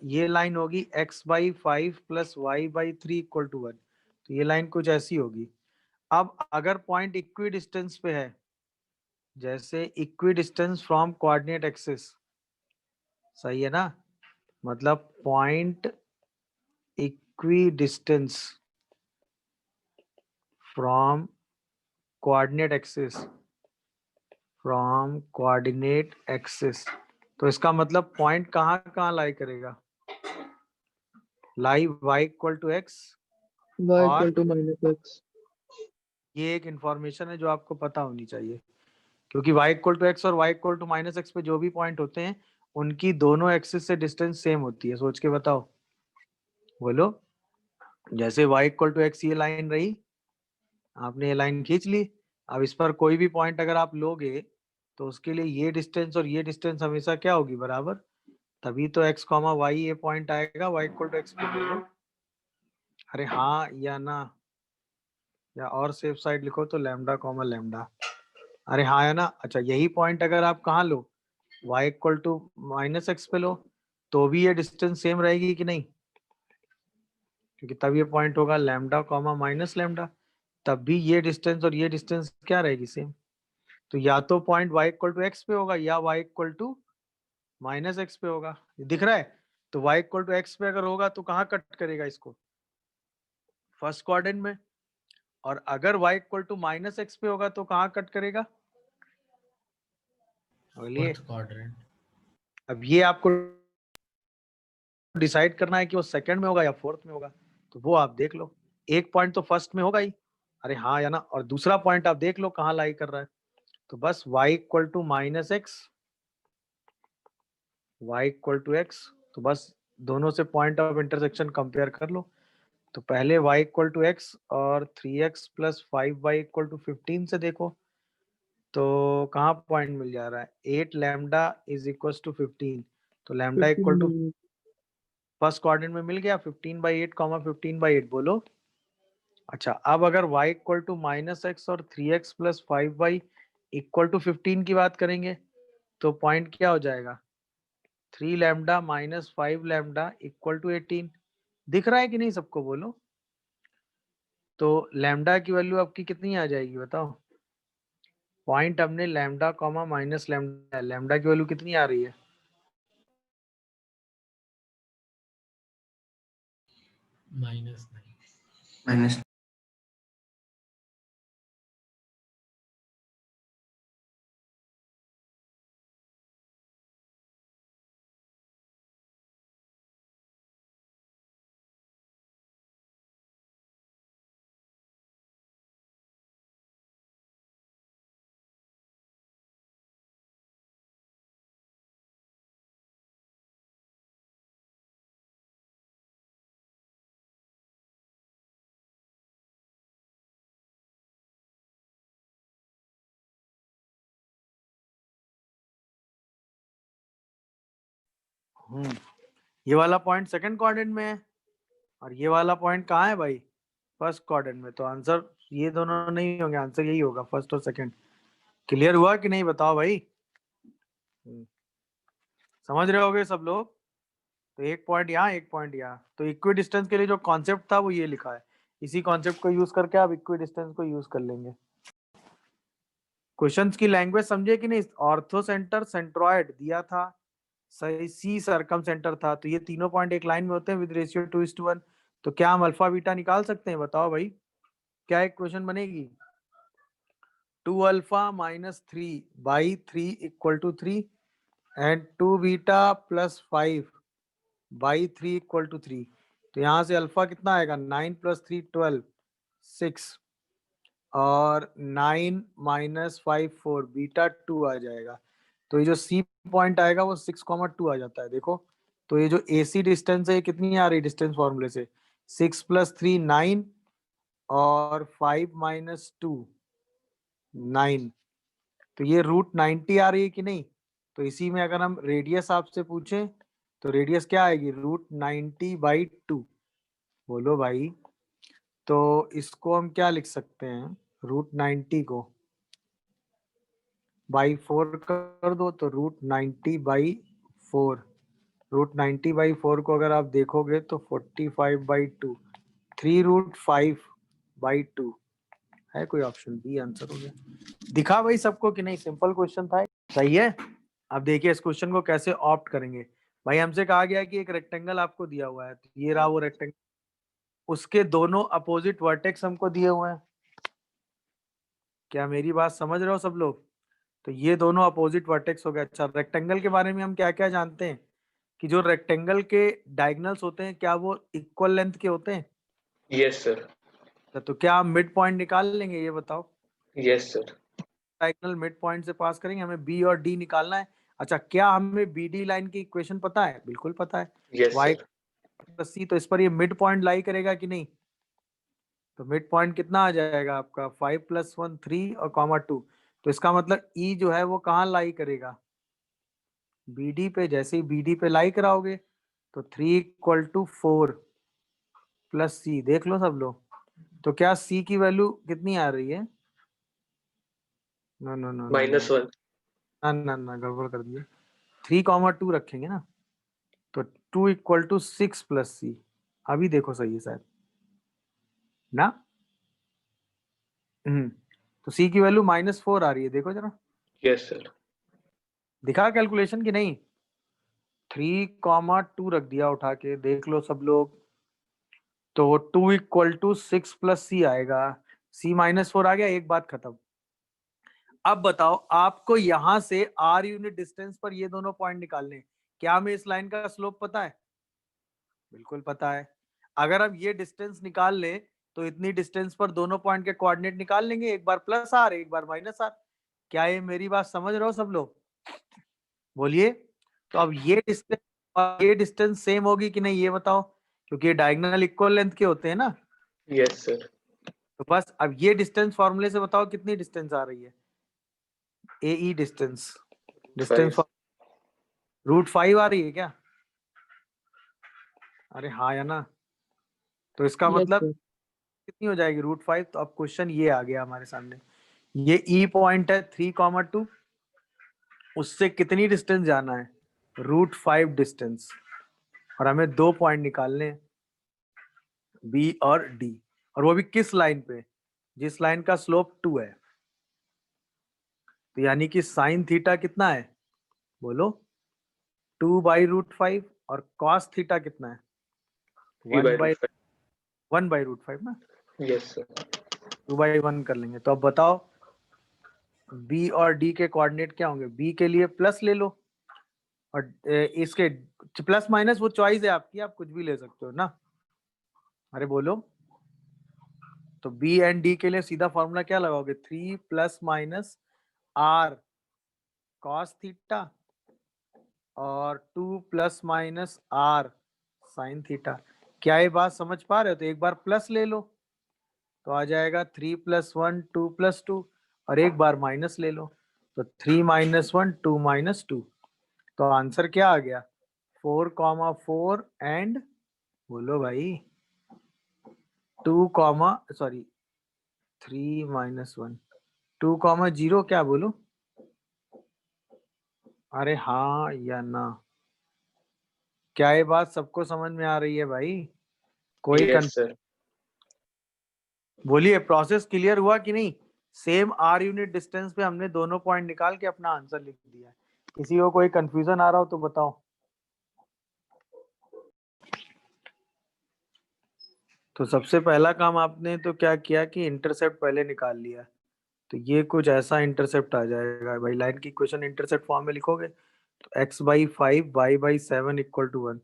ये लाइन होगी x by 5 plus y by 3 equal to 1, तो ये लाइन कुछ ऐसी होगी। अब अगर पॉइंट इक्वी डिस्टेंस पे है, जैसे equidistance from coordinate axis, सही है ना? मतलब point equidistance from coordinate axis, from coordinate axis, तो इसका मतलब पॉइंट कहाँ कहाँ लाई करेगा? Lie y equal to x, y और equal to minus x. ये एक इंफॉर्मेशन है जो आपको पता होनी चाहिए, क्योंकि y इक्वल टू x और y equal to minus x पे जो भी पॉइंट होते हैं उनकी दोनों एक्सिस से डिस्टेंस सेम होती है। सोच के बताओ, बोलो। जैसे y इक्वल टू x ये लाइन रही, आपने ये लाइन खींच ली। अब इस पर कोई भी पॉइंट अगर आप लोगे तो उसके लिए ये डिस्टेंस और ये डिस्टेंस हमेशा क्या होगी, बराबर। तभी तो x कॉमा y ये पॉइंट आएगा y इक्वल टू x पे। बोलो अरे हाँ या ना, या और सेफ साइड लिखो तो लैम्डा कॉमा लैम्डा। अरे हाँ या ना। अच्छा, यही पॉइंट अगर आप कहाँ लो, y equal to minus x पे लो, तो भी ये डिस्टेंस सेम रहेगी कि नहीं, क्योंकि तब ये पॉइंट होगा लैम्डा कॉमा माइनस लैम्डा, तब भी ये डिस्टेंस और ये डिस्टेंस क्या रहेगी, सेम। तो या तो point y equal to x पे होगा या y equal to minus x पे होगा। ये दिख रहा है। तो y इक्वल टू एक्स पे अगर होगा तो कहाँ कट करेगा इसको, फर्स्ट क्वाड्रेंट में। और अगर y equal to minus x पे होगा तो कहाँ कट करेगा, बोलिए। Fourth quadrant. अब ये आपको डिसाइड करना है कि वो सेकंड में होगा या फोर्थ में होगा, तो वो आप देख लो। एक पॉइंट तो फर्स्ट में होगा ही, अरे हाँ या ना, और दूसरा पॉइंट आप देख लो कहाँ लाई कर रहा है। तो बस y equal to minus x, y equal to x, तो बस दोनों से पॉइंट ऑफ इंटरसेक्शन कंपेयर कर लो। तो पहले y इक्वल टू एक्स और 3x plus 5y equal to 15 से देखो तो कहाँ पॉइंट मिल जा रहा है, 8 लैम्डा इज इक्वल टू 15। तो lambda 15 equal to minus. First quadrant में मिल गया 15/8 कॉमा 15/8, बोलो। अच्छा, अब अगर y equal to minus x और 3x plus 5y equal to 15 की बात करेंगे तो पॉइंट क्या हो जाएगा, 3 lambda minus 5 lambda equal to 18। दिख रहा है कि नहीं सबको, बोलो। तो लैम्डा की वैल्यू आपकी कितनी आ जाएगी, बताओ। पॉइंट हमने lambda comma minus lambda, lambda की वैल्यू कितनी आ रही है, -9. माइनस ये वाला पॉइंट सेकंड क्वाड्रेंट में है और ये वाला पॉइंट कहाँ है भाई, फर्स्ट क्वाड्रेंट में। तो आंसर ये दोनों नहीं होंगे, आंसर यही होगा, फर्स्ट और सेकंड। क्लियर हुआ कि नहीं, बताओ भाई। समझ रहे होगे सब लोग। तो एक पॉइंट यहाँ, एक पॉइंट यहाँ। तो इक्वी डिस्टेंस के लिए जो कॉन्सेप्ट था वो ये लिखा है, इसी कॉन्सेप्ट को यूज करके आप इक्वी डिस्टेंस को यूज कर लेंगे। क्वेश्चंस की लैंग्वेज समझे कि नहीं। ऑर्थो सेंटर सेंट्रॉइड दिया था, सी सर्कम सेंटर था, तो ये तीनों पॉइंट एक लाइन में होते हैं विद रेशियो 2:1। तो क्या हम अल्फा बीटा निकाल सकते हैं, बताओ भाई। क्या एक क्वेश्चन बनेगी, 2 alpha minus 3/3 equal to 3 and 2 beta plus 5/3 equal to 3। तो यहाँ से अल्फा कितना आएगा, 9 + 3 12 6 और 9 - 5 4, बीटा 2 आ जाएगा। तो ये जो सी पॉइंट आएगा वो 6,2 आ जाता है, देखो। तो ये जो AC डिस्टेंस है ये कितनी आ रही डिस्टेंस फॉर्मूले से, 6 + 3 9 और 5 - 2 9। तो ये √90 आ रही है कि नहीं। तो इसी में अगर हम रेडियस आपसे पूछें तो रेडियस क्या आएगी, √90/2, बोलो भाई। तो इसको हम क्या लिख सकते हैं, √90 को बाई 4 कर दो तो √90/4। √90/4 को अगर आप देखोगे तो 45/2, 3√5/2 है। कोई ऑप्शन बी आंसर हो गया। दिखा भाई सबको कि नहीं, सिंपल क्वेश्चन था, सही है। अब देखिए इस क्वेश्चन को कैसे ऑप्ट करेंगे। भाई हमसे कहा गया कि एक रेक्टेंगल आपको दिया हुआ है, तो ये रहा वो रेक्टेंगल, उसके दोनों अपोजिट वर्टेक्स हमको दिए हुए हैं। क्या मेरी बात समझ रहे हो सब लोग। तो ये दोनों अपोजिट वर्टेक्स हो गए। अच्छा, रेक्टेंगल के बारे में हम क्या क्या जानते हैं कि जो रेक्टेंगल के डायगोनल्स होते हैं क्या वो इक्वल लेंथ के होते हैं? Yes sir. तो क्या हम मिड पॉइंट निकाल लेंगे, ये बताओ? Yes sir. Diagonal mid point से पास करेंगे, हमें बी और डी निकालना है। अच्छा, क्या हमें बी डी लाइन की इक्वेशन पता है? बिल्कुल पता है, यस y सर। प्लस सी। तो इस पर ये मिड पॉइंट लाई करेगा कि नहीं? तो मिड पॉइंट कितना आ जाएगा आपका? 5 + 1 3 और कॉमा 2। तो इसका मतलब ई जो है वो कहाँ लाई करेगा? बीडी पे। जैसे ही बीडी पे लाई कराओगे तो 3 = 4 प्लस सी। देख लो सब लोग, तो क्या सी की वैल्यू कितनी आ रही है? No no no no -1। ना ना ना, गड़बड़ कर दिए। 3, 2 रखेंगे ना, तो 2 = 6 प्लस सी। अभी देखो सही है शायद ना। तो सी की वैल्यू -4 आ रही है, देखो जरा। Yes sir. दिखा कैलकुलेशन की नहीं? 3, 2 रख दिया उठा के, देख लो सब लोग। तो 2 = 6 प्लस सी आएगा। सी -4 आ गया, एक बात खत्म। अब बताओ, आपको यहां से r यूनिट डिस्टेंस पर ये दोनों पॉइंट निकालने हैं। क्या हमें इस लाइन का स्लोप पता है? बिल्कुल पता है। अगर अब ये डिस्टेंस निकाल ले तो इतनी डिस्टेंस पर दोनों पॉइंट के कोऑर्डिनेट निकाल लेंगे, एक बार +r एक बार -r। क्या ये मेरी बात समझ रहे हो सब लोग? बोलिए। तो अब ये डिस्टेंस और ये डिस्टेंस सेम होगी कि नहीं, ये बताओ, क्योंकि ये डायगोनल इक्वल लेंथ के होते हैं ना। Yes sir. तो बस अब ये डिस्टेंस फॉर्मूले से बताओ कितनी डिस्टेंस आ रही है? AE डिस्टेंस, डिस्टेंस √5 आ रही है क्या? अरे हाँ या ना? तो इसका Yes, मतलब sir. कितनी हो जाएगी √5? तो अब क्वेश्चन ये आ गया हमारे सामने। ये E पॉइंट है 3, 2, उससे कितनी डिस्टेंस जाना है? √5 डिस्टेंस। और हमें 2 पॉइंट निकालने हैं, B और D, और वो भी किस लाइन पे? जिस लाइन का स्लोप 2 है। तो यानी कि साइन थीटा कितना है? बोलो। 2/√5। और कॉस थीटा कितना है? 1/√5 ना। Yes sir. 2/1 कर लेंगे। तो अब बताओ बी और डी के कोऑर्डिनेट क्या होंगे? बी के लिए प्लस ले लो, और इसके प्लस माइनस वो चॉइस है आपकी, आप कुछ भी ले सकते हो ना। अरे बोलो। तो बी एंड डी के लिए सीधा फॉर्मूला क्या लगाओगे? 3 ± r cos थीटा और 2 ± r sin थीटा। क्या ये बात समझ पा रहे हो? तो एक बार प्लस ले लो तो आ जाएगा 3 + 1 2 + 2, और एक बार माइनस ले लो तो 3 - 1 2 - 2। तो आंसर क्या आ गया? 4, 4 एंड बोलो भाई 2, 3 - 1 2, 0। क्या बोलो? अरे हाँ या ना? क्या ये बात सबको समझ में आ रही है भाई? कोई यस सर। बोलिए, प्रोसेस क्लियर हुआ कि नहीं? सेम r यूनिट डिस्टेंस पे हमने दोनों पॉइंट निकाल के अपना आंसर लिख दिया है। किसी को कोई कंफ्यूजन आ रहा हो तो बताओ। तो सबसे पहला काम आपने तो क्या किया कि इंटरसेप्ट पहले निकाल लिया। तो ये कुछ ऐसा इंटरसेप्ट आ जाएगा भाई। लाइन की इक्वेशन इंटरसेप्ट फॉर्म में लिखोगे तो x/5 y/7 = 1।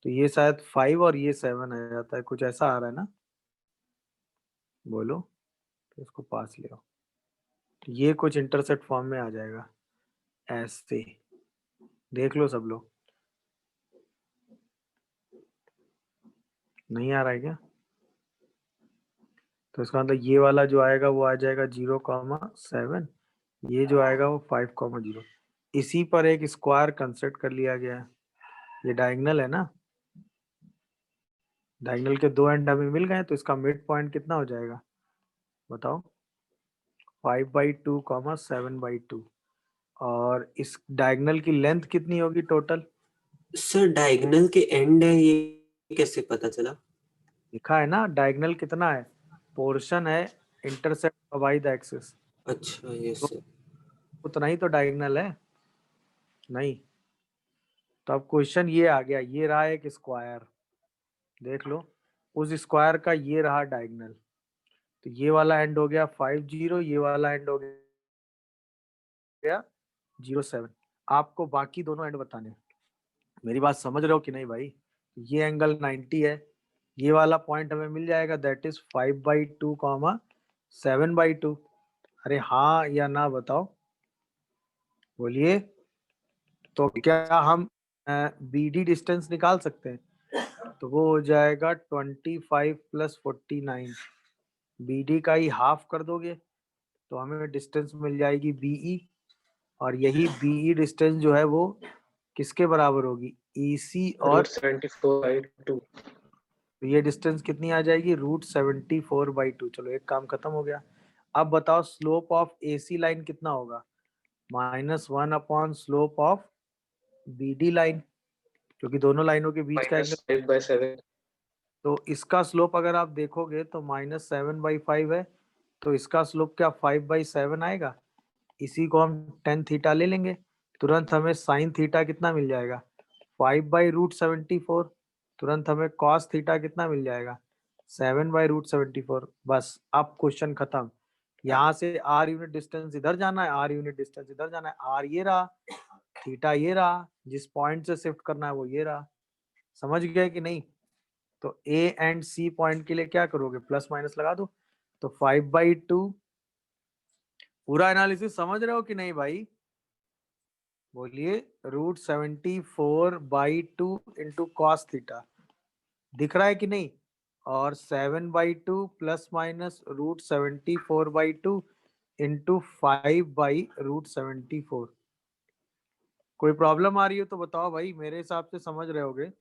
तो ये शायद 5 और ये 7 आ जाता है, कुछ ऐसा आ रहा है ना। बोलो। तो इसको पास ले आओ। तो ये कुछ इंटरसेप्ट फॉर्म में आ जाएगा ऐसे। देख लो सब लोग। नहीं आ रहा है क्या? तो इसका मतलब ये वाला जो आएगा वो आ जाएगा 0, 7। ये जो आएगा वो 5, 0। इसी पर एक स्क्वायर कंस्ट्रक्ट कर लिया गया है। ये डायगोनल है ना, डायगोनल के दो एंड हमें मिल गए। तो इसका मिड पॉइंट कितना हो जाएगा बताओ? 5/2, 7/2। और इस डायगोनल की लेंथ कितनी होगी टोटल? सर डायगोनल के एंड है, ये कैसे पता चला? लिखा है ना डायगोनल कितना है, पोर्शन है इंटरसेप्ट बाय द एक्सिस। अच्छा यस तो सर। उतना ही तो डायगोनल है नहीं। तो अब क्वेश्चन ये आ गया, ये रहा एक स्क्वायर, देख लो। उस स्क्वायर का ये रहा डायगोनल। तो ये वाला एंड हो गया 5, 0, ये वाला एंड हो गया 0, 7। आपको बाकी दोनों एंड बताने हैं। मेरी बात समझ रहे हो कि नहीं भाई? ये एंगल 90 है, ये वाला पॉइंट हमें मिल जाएगा, दैट इज 5/2 कॉमा 7/2। अरे हाँ या ना बताओ, बोलिए। तो क्या हम BD डिस्टेंस निकाल सकते हैं? तो वो हो जाएगा 25 + 49। BD का ही हाफ कर दोगे तो हमें डिस्टेंस मिल जाएगी BE, और यही BE डिस्टेंस जो है वो किसके बराबर होगी? EC, और √74/2। तो ये डिस्टेंस कितनी आ जाएगी? √74/2। चलो एक काम खत्म हो गया। अब बताओ स्लोप ऑफ AC लाइन कितना होगा? -1 upon slope of BD line, क्योंकि दोनों लाइनों के बीच का एंगल। -5/7। तो इसका स्लोप अगर आप देखोगे तो -7/5 है, तो इसका स्लोप क्या 5/7 आएगा? इसी को हम tan थीटा ले लेंगे, तुरंत हमें sin थीटा कितना मिल जाएगा? 5/√74। तुरंत हमें cos थीटा कितना मिल जाएगा? 7/√74। बस अब क्वेश्चन खत्म। यहाँ से R यूनिट डिस्टेंस इधर जाना है, R यूनिट डिस्टेंस इधर जाना है। R ये रहा, थीटा ये रहा, जिस पॉइंट से शिफ्ट करना है वो ये रहा। समझ गए कि नहीं? तो A एंड C पॉइंट के लिए क्या करोगे? प्लस माइनस लगा दो। तो 5/2, पूरा एनालिसिस समझ रहे हो कि नहीं भाई? बोलिए। √74/2 इंटू कॉस थीटा, दिख रहा है कि नहीं? और 7/2 प्लस माइनस √74/2 इंटू 5/√74। कोई प्रॉब्लम आ रही हो तो बताओ भाई, मेरे हिसाब से समझ रहे होगे।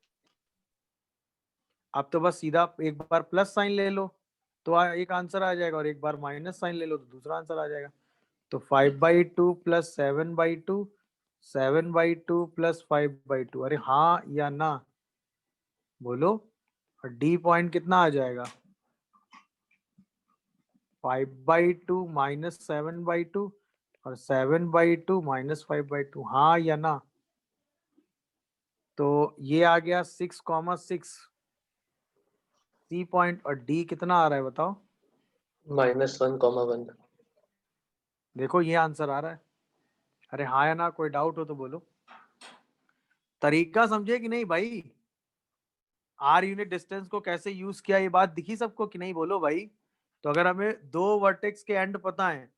आप तो बस सीधा एक बार प्लस साइन ले लो तो एक आंसर आ जाएगा, और एक बार माइनस साइन ले लो तो दूसरा आंसर आ जाएगा। तो 5/2 प्लस 7/2, 7/2 प्लस 5/2। अरे हाँ या ना बोलो। और D पॉइंट कितना आ जाएगा? 5/2 माइनस 7/2 और 7/2 माइनस 5/2। हाँ या ना? तो ये आ गया 6,6 C पॉइंट, और D कितना आ रहा है बताओ? -1,1। देखो ये आंसर आ रहा है। अरे हाँ या ना, कोई डाउट हो तो बोलो। तरीका समझे कि नहीं भाई? R यूनिट डिस्टेंस को कैसे यूज किया, ये बात दिखी सबको कि नहीं? बोलो भाई। तो अगर हमें दो वर्टेक्स के एंड पता है,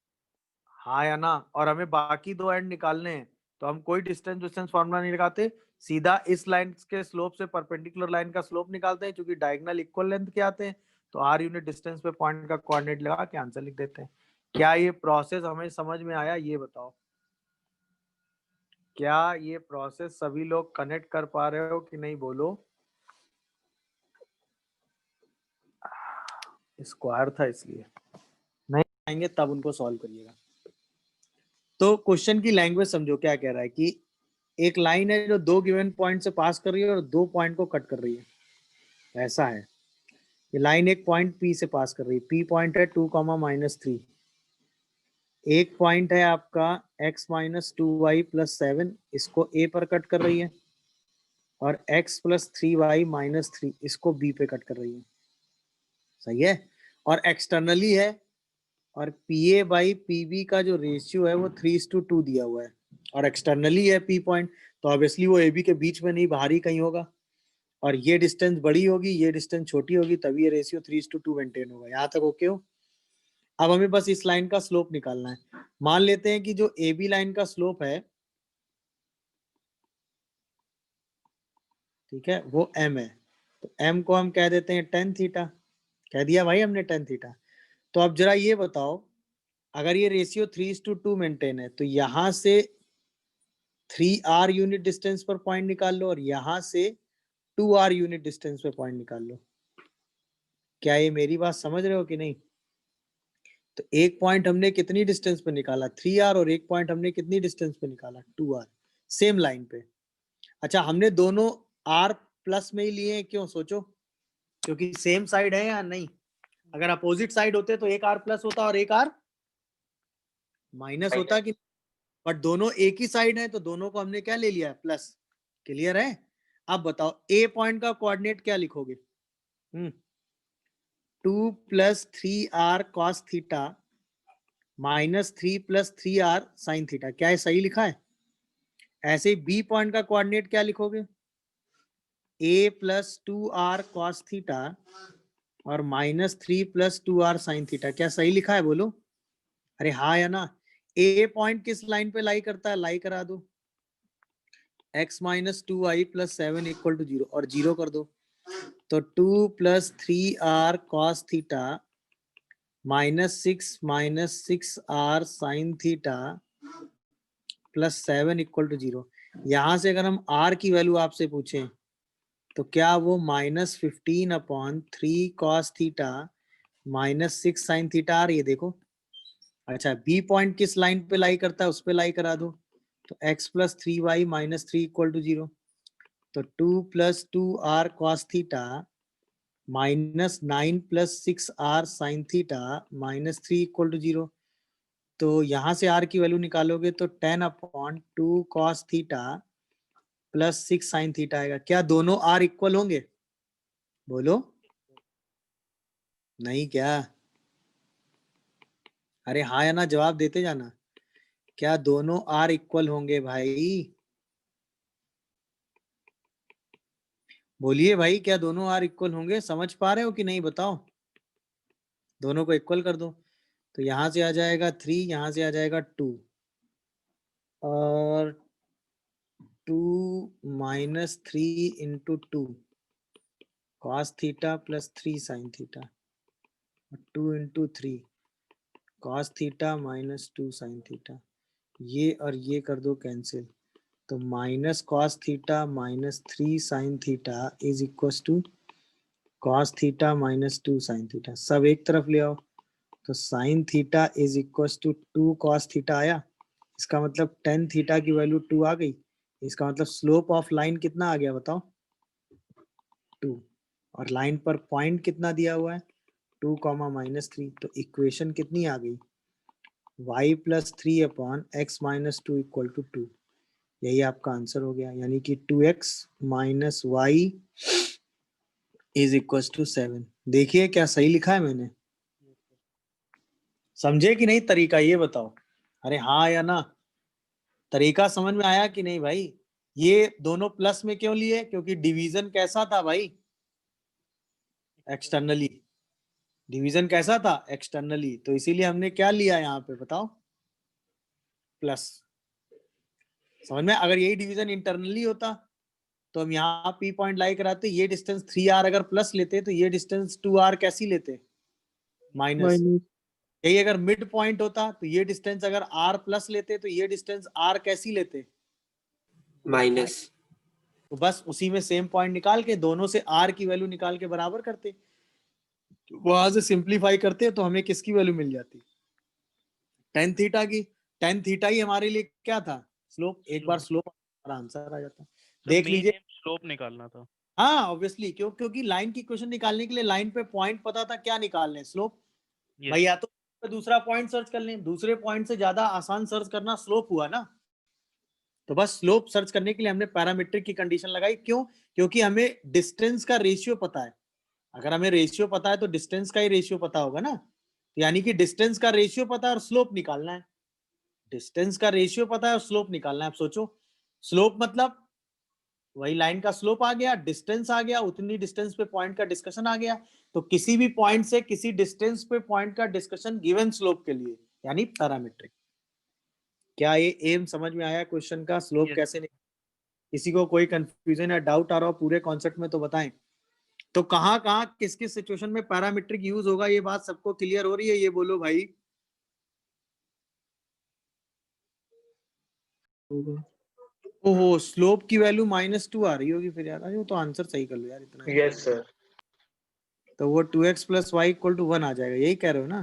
हाँ या ना, और हमें बाकी दो एंड निकालने हैं, तो हम कोई डिस्टेंस डिस्टेंस फॉर्मूला नहीं लगाते, सीधा इस लाइन के स्लोप से परपेंडिकुलर लाइन का स्लोप निकालते हैं, क्योंकि डायगोनल इक्वल लेंथ के आते हैं। तो R यूनिट डिस्टेंस पे पॉइंट का कोऑर्डिनेट लगा के आंसर लिख देते हैं। क्या ये प्रोसेस हमें समझ में आया? ये बताओ, क्या ये प्रोसेस सभी लोग कनेक्ट कर पा रहे हो कि नहीं? बोलो। स्क्वायर था इसलिए नहीं आएंगे, तब उनको सॉल्व करिएगा। तो क्वेश्चन की लैंग्वेज समझो, क्या कह रहा है कि एक लाइन है जो दो गिवन पॉइंट से पास कर रही है और दो पॉइंट को कट कर रही है। ऐसा है, ये लाइन एक पॉइंट P से पास कर रही है। P पॉइंट है 2, -3। एक पॉइंट है आपका x - 2y + 7, इसको A पर कट कर रही है, और x + 3y - 3 इसको B पे कट कर रही है। सही है। और एक्सटर्नली है, और PA/PB का जो रेशियो है वो 3:2 दिया हुआ है, और एक्सटर्नली है P पॉइंट, तो ऑब्वियसली वो AB के बीच में नहीं, बाहर ही कहीं होगा। और ये डिस्टेंस बड़ी होगी, ये डिस्टेंस छोटी होगी, तभी ये रेशियो 3:2 मेंटेन होगा। यहाँ तक ओके हो? अब हमें बस इस लाइन का स्लोप निकालना है। मान लेते हैं कि जो AB लाइन का स्लोप है, ठीक है, वो M है, तो M को हम कह देते हैं tan थीटा। कह दिया भाई हमने tan थीटा। तो अब जरा ये बताओ, अगर ये रेशियो 3:2 मेंटेन है, तो यहां से 3R यूनिट डिस्टेंस पर पॉइंट निकाल लो, और यहां से 2R यूनिट डिस्टेंस पे पॉइंट निकाल लो। क्या ये मेरी बात समझ रहे हो कि नहीं? तो एक पॉइंट हमने कितनी डिस्टेंस पे निकाला? 3R, और एक पॉइंट हमने कितनी डिस्टेंस पे निकाला? 2R, सेम लाइन पे। अच्छा, हमने दोनों R प्लस में ही लिए हैं, क्यों? सोचो, क्योंकि सेम साइड है या नहीं? अगर अपोजिट साइड होते तो एक R प्लस होता और एक R माइनस होता कि, बट दोनों एक ही साइड है, तो दोनों को हमने क्या ले लिया? प्लस। क्लियर है? अब बताओ A पॉइंट का कोऑर्डिनेट क्या लिखोगे? 2 + 3R cos theta -3 + 3R sin theta. क्या है सही लिखा है? ऐसे ही B पॉइंट का कोऑर्डिनेट क्या लिखोगे? a plus 2r cos theta और -3 प्लस 2r sin थीटा, क्या सही लिखा है बोलो? अरे हाँ या ना? ए पॉइंट किस लाइन पे लाई करता है? लाई करा दो x minus 2i plus 7 equal to 0 और 0 कर दो, तो 2 plus 3r cos theta -6 sin theta plus 7 equal to 0। यहां से अगर हम r की वैल्यू आपसे पूछें तो क्या वो -15/3 cos थीटा -6 sin थीटा आ रही है? देखो। अच्छा, बी पॉइंट किस लाइन पे लाई करता है? उस पे लाई करा दो, तो x plus 3y minus 3 equal to 0, तो 2 plus 2r cos theta -9 plus 6r sin theta -3 equal to 0। तो यहाँ से r की वैल्यू निकालोगे तो 10/2 cos theta plus 6 sin theta आएगा। क्या दोनों r इक्वल होंगे? बोलो। नहीं क्या? अरे हाँ या ना जवाब देते जाना। क्या दोनों r इक्वल होंगे भाई? बोलिए भाई, क्या दोनों r इक्वल होंगे? समझ पा रहे हो कि नहीं बताओ? दोनों को इक्वल कर दो, तो यहां से आ जाएगा 3, यहां से आ जाएगा 2 और 2 minus 3 into 2 cos theta plus 3 sin theta, 2 into 3 cos theta minus 2 sin theta. ये और ये कर दो कैंसिल, तो minus cos theta minus 3 sin theta is equal to cos theta minus 2 sin theta. सब एक तरफ ले आओ, तो sin theta is equal to 2 cos theta आया। इसका मतलब tan थीटा की वैल्यू 2 आ गई। इसका मतलब स्लोप ऑफ लाइन कितना आ गया बताओ? 2। और लाइन पर पॉइंट कितना दिया हुआ है? 2, -3। तो इक्वेशन कितनी आ गई? y plus 3/x minus 2 equal to 2। यही आपका आंसर हो गया, यानी कि 2x minus y is equal to 7। देखिए क्या सही लिखा है मैंने? समझे कि नहीं तरीका? ये बताओ। अरे हाँ या ना? तरीका समझ में आया कि नहीं भाई? ये दोनों प्लस में क्यों लिए? क्योंकि डिवीजन कैसा था भाई? एक्सटर्नली। डिवीजन कैसा था? एक्सटर्नली। तो इसीलिए हमने क्या लिया यहाँ पे बताओ? प्लस। समझ में? अगर यही डिवीजन इंटरनली होता तो हम यहाँ पी पॉइंट लाई कराते, ये डिस्टेंस 3r अगर प्लस लेते तो ये डिस्टेंस 2r कैसी लेते? माइनस। यही अगर मिड पॉइंट होता तो ये डिस्टेंस अगर r प्लस लेते तो ये डिस्टेंस r कैसी लेते? माइनस। तो बस उसी में सेम पॉइंट निकाल के दोनों से r की वैल्यू निकाल के बराबर करते, वहां से सिंप्लीफाई करते तो हमें किसकी वैल्यू मिल जाती? tan थीटा की। tan थीटा ही हमारे लिए क्या था? स्लोप। एक बार स्लोप आंसर आ जाता। देख लीजिए, स्लोप निकालना था। हाँ ऑब्वियसली, क्योंकि लाइन की इक्वेशन निकालने के लिए लाइन पे पॉइंट पता था, क्या निकालने? स्लोप। भाई या तो दूसरा पॉइंट सर्च कर लें, दूसरे पॉइंट से ज्यादा आसान सर्च करना स्लोप हुआ ना। तो बस स्लोप सर्च करने के लिए हमने पैरामीट्रिक की कंडीशन लगाई। क्यों? क्योंकि हमें डिस्टेंस का रेशियो पता है। अगर हमें रेशियो पता है तो डिस्टेंस का ही रेशियो पता होगा ना। यानी कि डिस्टेंस का रेशियो पता है और स्लोप निकालना है। डिस्टेंस का रेशियो पता है और स्लोप निकालना है। अब सोचो, स्लोप मतलब वही लाइन का स्लोप आ गया, डिस्टेंस आ गया, उतनी डिस्टेंस पे पॉइंट का डिस्कशन आ गया। तो किसी भी पॉइंट से किसी डिस्टेंस पे पॉइंट का डिस्कशन गिवन स्लोप के लिए, यानी पैरामीट्रिक। क्या ये एम समझ में आया क्वेश्चन का? स्लोप कैसे निकाल? किसी को कोई कंफ्यूजन या डाउट आ रहा हो पूरे कॉन्सेप्ट में तो बताएं। तो कहाँ कहाँ किस किस सिचुएशन में पैरामीट्रिक यूज होगा, ये बात सबको क्लियर हो रही है? ये बोलो भाई। ओहो, स्लोप की वैल्यू -2 आ रही होगी फिर यार। अरे वो तो आंसर सही कर लो यार इतना। Yes sir. तो वो 2x plus y equal to 1 आ जाएगा, यही कह रहे हो ना?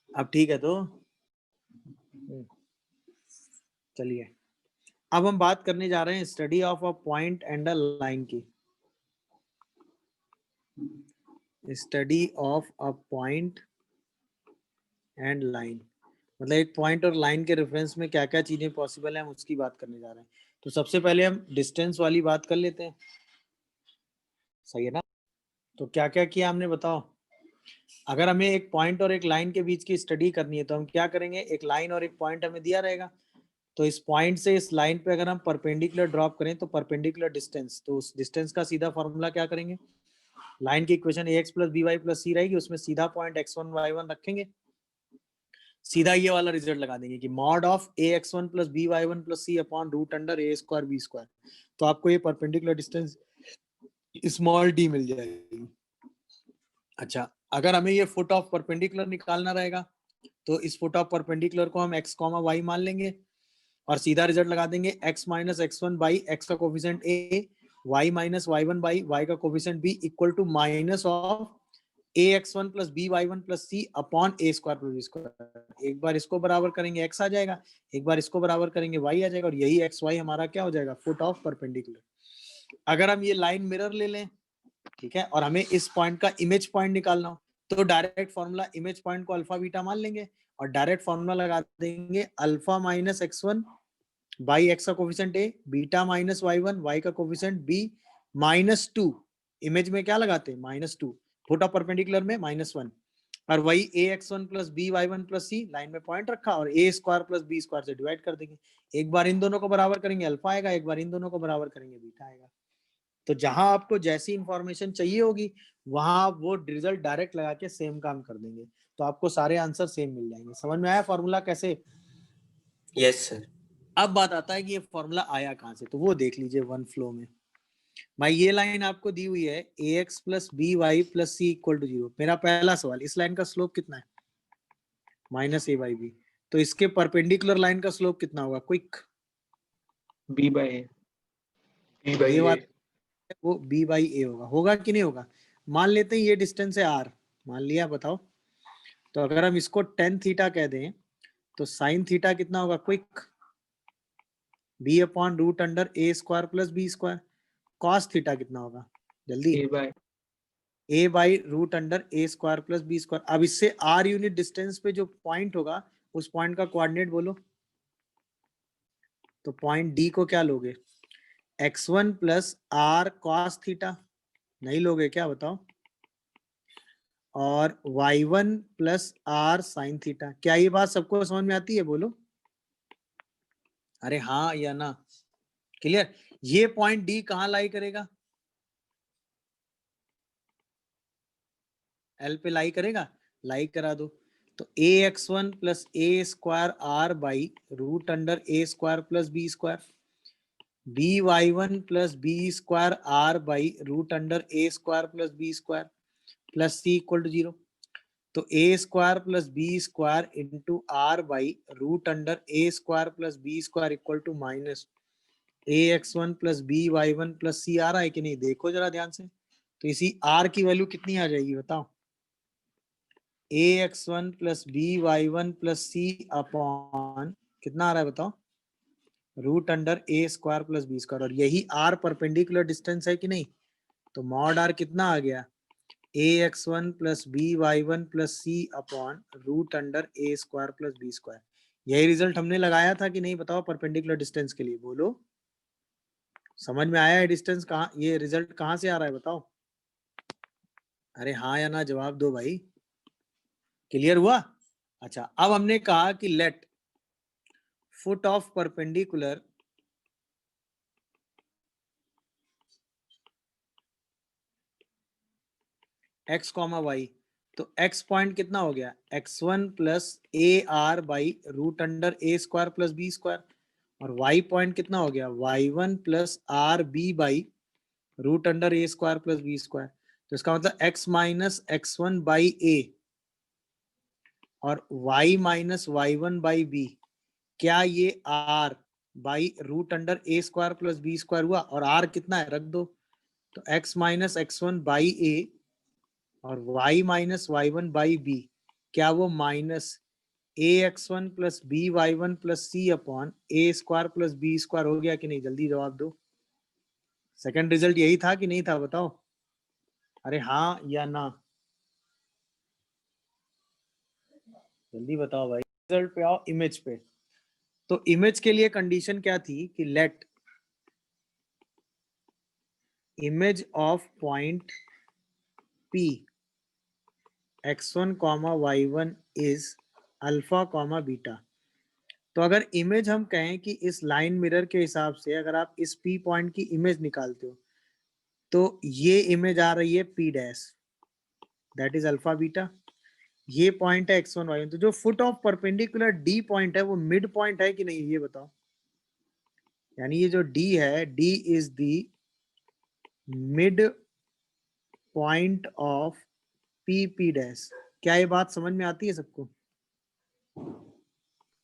अब ठीक है। तो चलिए, अब हम बात करने जा रहे हैं study of a point and a line की। Study of a point and line मतलब एक पॉइंट और लाइन के रेफरेंस में क्या क्या चीजें पॉसिबल है, हम उसकी बात करने जा रहे हैं। तो सबसे पहले हम डिस्टेंस वाली बात कर लेते हैं, सही है ना? तो क्या क्या किया हमने बताओ। अगर हमें एक पॉइंट और एक लाइन के बीच की स्टडी करनी है तो हम क्या करेंगे? एक लाइन और एक पॉइंट हमें दिया रहेगा, तो इस पॉइंट से इस लाइन पे अगर हम परपेंडिकुलर ड्रॉप करें तो परपेंडिकुलर डिस्टेंस, तो उस डिस्टेंस का सीधा फॉर्मूला क्या करेंगे, लाइन की equation ax plus B y plus c रहेगी, उसमें सीधा पॉइंट x1 y1 रखेंगे, सीधा ये वाला रिजल्ट लगा देंगे कि mod of ax1 plus B y one plus C upon root under a square B square. तो आपको ये परपेंडिकुलर डिस्टेंस स्मॉल d मिल जाएगी। अच्छा, अगर हमें ये फुट ऑफ परपेंडिकुलर निकालना रहेगा तो इस फुट ऑफ परपेंडिकुलर को हम x, y मान लेंगे और सीधा रिजल्ट लगा देंगे x minus x1 by x का coefficient a, y minus y1 by y का coefficient b equal to minus of ax1 plus by1 plus c upon a square plus b square. एक बार इसको बराबर करेंगे x आ जाएगा, एक बार इसको बराबर करेंगे y आ जाएगा, और यही xy हमारा क्या हो जाएगा, फुट ऑफ परपेंडिकुलर। अगर हम ये लाइन मिरर ले लें, ठीक है, और हमें इस पॉइंट का इमेज पॉइंट निकालना हो तो डायरेक्ट फॉर्मूला इमेज पॉइंट को अल्फा बीटा मान लेंगे और डायरेक्ट फॉर्मूला लगा देंगे alpha minus x1 by x का coefficient a, beta minus y1 y का कोफिशिएंट b माइनस 2, इमेज में क्या लगाते हैं माइनस 2, फुट ऑफ परपेंडिकुलर में -1, और वही ax1 plus B y one plus c line में पॉइंट रखा और a square plus b square से डिवाइड कर देंगे। एक बार इन दोनों को बराबर करेंगे अल्फा आएगा, एक बार इन दोनों को बराबर करेंगे बीटा आएगा। तो जहां आपको जैसी इंफॉर्मेशन चाहिए होगी वहां आप वो रिजल्ट डायरेक्ट लगा के सेम काम कर देंगे, तो आपको सारे आंसर सेम मिल जाएंगे। समझ में आया फॉर्मूला कैसे? Yes sir. अब बात आता है कि ये फॉर्मूला आया कहां से, तो वो देख लीजिए वन फ्लो में। भाई ये लाइन आपको दी हुई है ax plus B y plus c equal to 0। मेरा पहला सवाल, इस लाइन का स्लोप कितना है, माइनस a बाई बी, तो इसके परपेंडिकुलर लाइन का स्लोप कितना होगा, quick? b by a, b by ये a, बात वो b बाई ए होगा कि नहीं होगा? मान लेते हैं ये डिस्टेंस है r, मान लिया, बताओ। तो अगर हम इसको टेन थीटा कह दें तो साइन थीटा कितना होगा, quick? b upon root under a square plus b square. Cos theta कितना होगा, जल्दी? a by a by root under a square plus b square. अब इससे r यूनिट डिस्टेंस पे जो पॉइंट होगा उस पॉइंट का कोऑर्डिनेट बोलो। तो पॉइंट d को क्या लोगे, x1 plus are cos theta, नहीं लोगे क्या बताओ? और y1 plus are sine theta. क्या ये बात सबको समझ में आती है, बोलो अरे हाँ या ना? क्लियर? ये पॉइंट डी कहां लाई करेगा, एल पे लाई करेगा, लाई करा दो। तो ax1 plus a square r by root under a square plus b square, by1 plus b square r by root under a square plus b square plus c equal to 0। तो a square plus b square into r by root under a square plus b square equal to minus ax1 plus B y one plus c आ रहा है कि नहीं, देखो जरा ध्यान से। तो इसी r की वैल्यू कितनी आ जाएगी बताओ, ax1 plus B y one plus सी अपॉन कितना आ रहा है बताओ, root under a square plus b square. और यही r परपेंडिकुलर डिस्टेंस है कि नहीं, तो मॉड r कितना आ गया, ax1 plus B y one plus C upon root under a square plus b square. यही रिजल्ट हमने लगाया था कि नहीं बताओ, परपेंडिकुलर डिस्टेंस के लिए बोलो। समझ में आया है डिस्टेंस कहाँ, ये रिजल्ट कहाँ से आ रहा है बताओ? अरे हाँ या ना जवाब दो भाई, क्लियर हुआ? अच्छा, अब हमने कहा कि let foot of perpendicular x comma y, तो x पॉइंट कितना हो गया, x1 plus a r by root under a square plus b square, और y पॉइंट कितना हो गया, y1 plus r b by root under a square plus b square. तो इसका मतलब x माइनस x1 बाई ए और y minus y1 by b, क्या ये r by root under a square plus b square हुआ? और r कितना है रख दो, तो x माइनस x1 बाई ए और y minus y1 by b, क्या वो minus ax1 plus B y one plus C upon a square plus b square हो गया कि नहीं? जल्दी जवाब दो। सेकंड रिजल्ट यही था कि नहीं था बताओ? अरे हाँ या ना, जल्दी बताओ भाई। रिजल्ट पे आओ, इमेज पे। तो इमेज के लिए कंडीशन क्या थी कि let image of point P x1 y1 is alpha beta. तो अगर इमेज हम कहें कि इस लाइन मिरर के हिसाब से अगर आप इस P पॉइंट की इमेज निकालते हो तो ये इमेज आ रही है P dash, that is alpha beta. ये पॉइंट है x1 y1। तो जो foot of perpendicular D point है वो मिड पॉइंट है कि नहीं, ये बताओ। यानी ये जो D है, D is the mid point of P dash. क्या ये बात समझ में आती है सबको?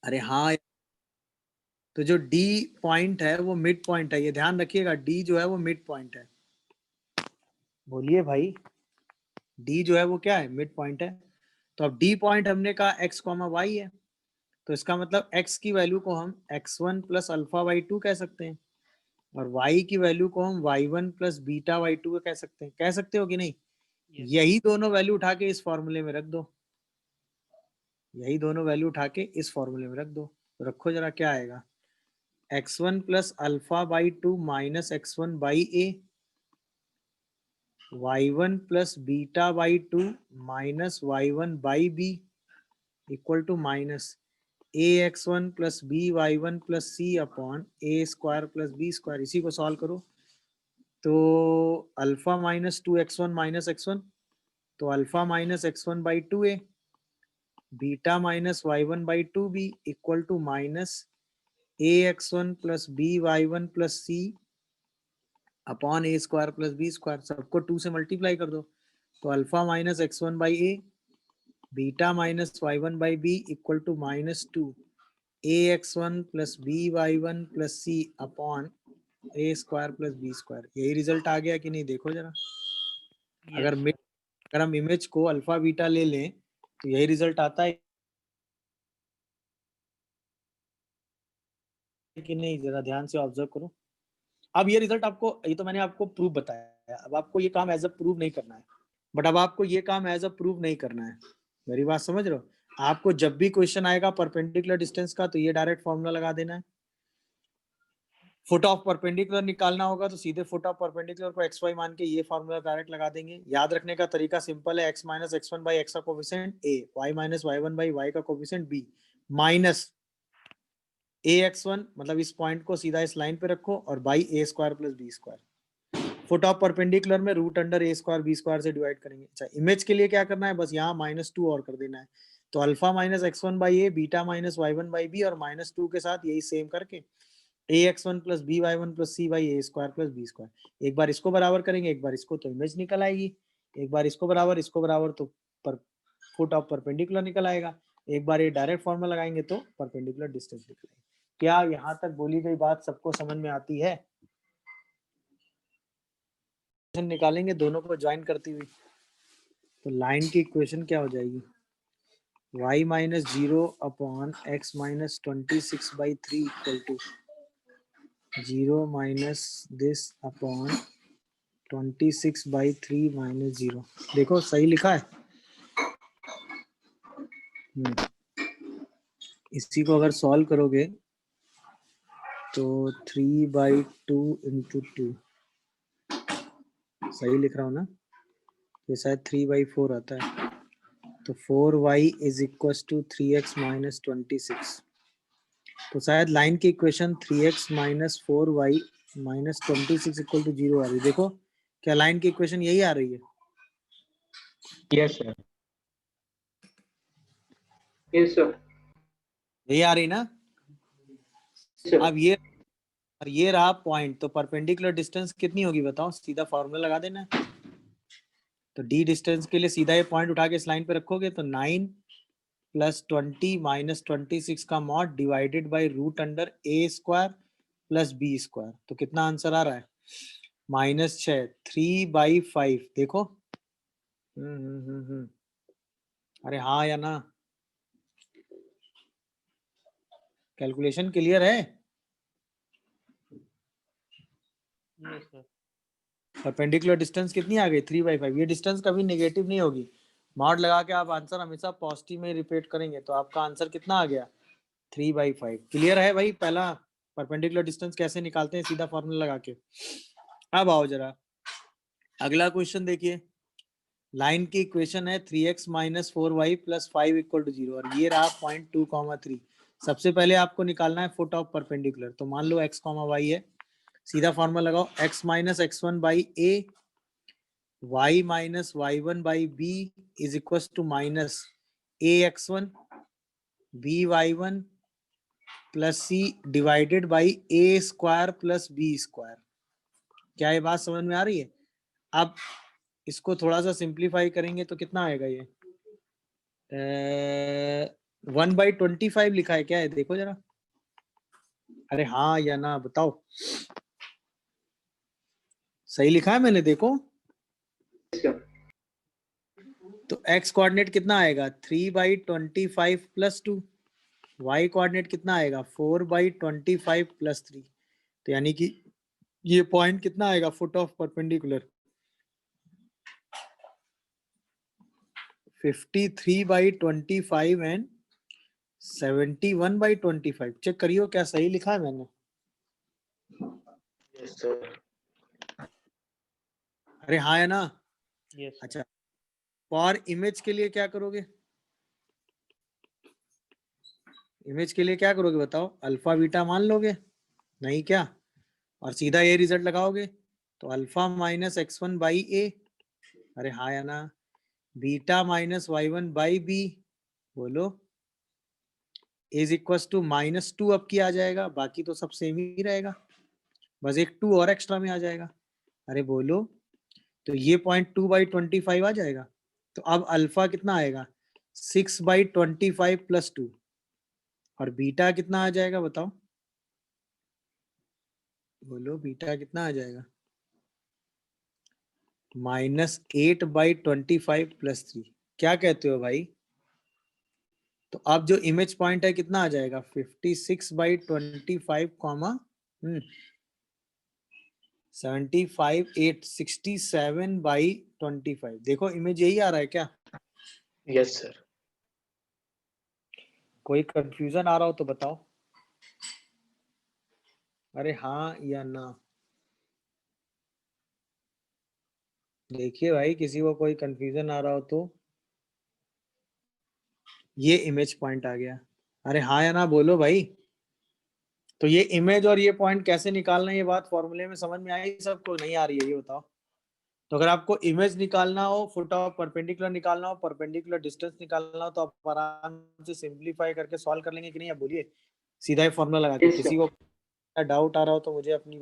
अरे हाँ, तो जो D पॉइंट है वो मिड पॉइंट है, ये ध्यान रखिएगा। D जो है वो मिड पॉइंट है। बोलिए भाई, D जो है वो क्या है? मिड पॉइंट है। तो अब D पॉइंट हमने कहा x, y है, तो इसका मतलब x की वैल्यू को हम x1 प्लस अल्फा y2 कह सकते हैं और y की वैल्यू को हम y1 प्लस बीटा y2 कह सकते हैं। कह सकते हो कि नहीं? Yes. यही दोनों वैल्यू उठा के इस फॉर्मूले में रख दो। यही दोनों वैल्यू उठा के इस फॉर्मूले में रख दो। तो रखो जरा, क्या आएगा? x1 plus alpha by 2 minus x1 by a, y1 plus beta by 2 minus y1 by b equal to minus ax1 plus by1 plus c upon a square plus b square. इसी को सॉल्व करो तो alpha minus 2x1 minus x1, तो alpha minus x1 by 2a, beta minus y1 by 2b equal to minus ax1 plus by1 plus c upon a square plus b square. सबको 2 से multiply कर दो तो alpha minus x1 by a, beta minus y1 by b equal to minus 2 ax1 plus by1 plus c upon a square plus b square. यही result आ गया कि नहीं, देखो जरा। Yes, अगर sir. अगर हम इमेज को अल्फा बीटा ले लें तो यही रिजल्ट आता है कि नहीं, जरा ध्यान से ऑब्जर्व करो। अब ये रिजल्ट आपको, ये तो मैंने आपको प्रूफ बताया, अब आपको ये काम एज अ प्रूफ नहीं करना है। बट अब आपको ये काम एज अ प्रूफ नहीं करना है, मेरी बात समझ रहे हो? आपको जब भी क्वेश्चन आएगा परपेंडिकुलर डिस्टेंस का तो ये डायरेक्ट फॉर्मूला लगा देना है। फुट ऑफ परपेंडिकुलर निकालना होगा तो सीधे फुट ऑफ परपेंडिकुलर को xy मान के ये फॉर्मूला डायरेक्ट लगा देंगे। याद रखने का तरीका सिंपल है, x minus x1 by x का coefficient a, y minus y1 by y का कोफिशिएंट b माइनस ax1, मतलब इस पॉइंट को सीधा इस लाइन पे रखो और by a square plus b square. Foot of perpendicular में root under a square b square से डिवाइड करेंगे। अच्छा, इमेज के लिए क्या करना है, बस यहाँ -2 और कर देना है। तो alpha minus x1 by a, beta minus y1 by b और -2 के साथ यही सेम करके ax1 plus by1 plus c by a square plus b square. एक बार इसको बराबर करेंगे, एक बार इसको, तो इमेज निकल आएगी। एक बार इसको बराबर तो फुट ऑफ परपेंडिकुलर निकल आएगा। एक बार ये डायरेक्ट फॉर्मूला लगाएंगे तो परपेंडिकुलर डिस्टेंस निकलेगा। क्या यहाँ तक बोली गई बात सबको समझ में आती है? निकालेंगे दोनों को ज्वाइन करती हुई तो लाइन की इक्वेशन क्या हो जाएगी? y minus 0 upon x minus 26 by 3 equal to 0 minus this upon 26 by 3 minus 0। देखो सही लिखा है। इसी को अगर सॉल्व करोगे तो 3 बाई 2 इंटू 2, सही लिख रहा हूँ ना? ये शायद 3 बाई 4 आता है। तो 4y is equal to 3x minus 26। तो शायद लाइन की equation 3x minus 4y minus 26 equal to 0 आ रही है। देखो क्या लाइन की इक्वेशन यही आ रही है? यस सर, यस सर, यही आ रही ना? अब ये रहा पॉइंट, तो परपेंडिकुलर डिस्टेंस कितनी होगी बताओ? सीधा फॉर्मूला लगा देना है। तो d डिस्टेंस के लिए सीधा ये पॉइंट उठा के इस लाइन पे रखोगे तो 9 प्लस 20 माइनस 26 का mod divided by root under a square plus b square. तो कितना आंसर आ रहा है? -6, 3/5। देखो अरे हाँ या ना? कैलकुलेशन क्लियर है? Yes, sir. परपेंडिकुलर डिस्टेंस कितनी आ गई? 3/5। ये डिस्टेंस कभी नेगेटिव नहीं होगी। मॉड लगा के आप आंसर हमेशा पॉजिटिव में रिपीट करेंगे तो आपका आंसर कितना आ गया? 3/5। क्लियर है भाई? पहला परपेंडिकुलर डिस्टेंस कैसे निकालते हैं सीधा फॉर्मूला लगा के। अब आओ जरा अगला क्वेश्चन देखिए। लाइन की इक्वेशन है 3x minus 4y plus 5 equal to 0 और ये रहा पॉइंट 2, 3। सबसे पहले आपको निकालना है फुट ऑफ परपेंडिकुलर। तो मान लो x, y है, सीधा फॉर्मूला लगाओ, x minus x1 by a y minus y1 by b is equal to minus ax1 by1 plus c divided by a square plus b square. क्या ये बात समझ में आ रही है? अब इसको थोड़ा सा सिंप्लीफाई करेंगे तो कितना आएगा ये 1/25 लिखा है, क्या है देखो जरा। अरे हाँ या ना बताओ, सही लिखा है मैंने, देखो। तो x कोऑर्डिनेट कितना आएगा 3/25 प्लस 2, y कोऑर्डिनेट कितना आएगा 4/25 प्लस 3। तो यानी कि ये पॉइंट कितना आएगा foot of perpendicular 53/25 and 71/25। Check करियो क्या सही लिखा है मैंने। Yes sir. अरे हाँ है ना? यस अच्छा, फॉर इमेज के लिए क्या करोगे? इमेज के लिए क्या करोगे बताओ? अल्फा बीटा मान लोगे, नहीं क्या? और सीधा ये रिजल्ट लगाओगे तो अल्फा माइनस x1 बाई ए, अरे हाँ या ना, beta minus y1 by b, बोलो, इज इक्वल टू -2 अब की आ जाएगा, बाकी तो सब सेम ही रहेगा, बस एक 2 और एक्स्ट्रा में आ जाएगा। अरे बोलो, तो ये पॉइंट 2/25 आ जाएगा। तो अब अल्फा कितना आएगा 6/25 प्लस 2, और बीटा कितना आ जाएगा बताओ, बोलो बीटा कितना आ जाएगा -8/25 प्लस 3। क्या कहते हो भाई? तो अब जो इमेज पॉइंट है कितना आ जाएगा 56/25 कॉमा 67/25। देखो इमेज यही आ रहा है क्या? Yes sir. कोई कंफ्यूजन आ रहा हो तो बताओ। अरे हाँ या ना, देखिए भाई, किसी को कोई कंफ्यूजन आ रहा हो तो। ये इमेज पॉइंट आ गया, अरे हाँ या ना बोलो भाई। तो ये इमेज और ये पॉइंट कैसे निकालना है, ये बात फॉर्मूले में समझ में आई सबको? नहीं आ रही है ये बताओ। तो अगर आपको इमेज निकालना हो, फुट ऑफ परपेंडिकुलर निकालना हो, परपेंडिकुलर डिस्टेंस निकालना हो, तो आप आराम से सिंप्लीफाई करके सॉल्व कर लेंगे कि नहीं? आप बोलिए सीधा ही फॉर्मूला लगा के। किसी को डाउट आ रहा हो तो मुझे अपनी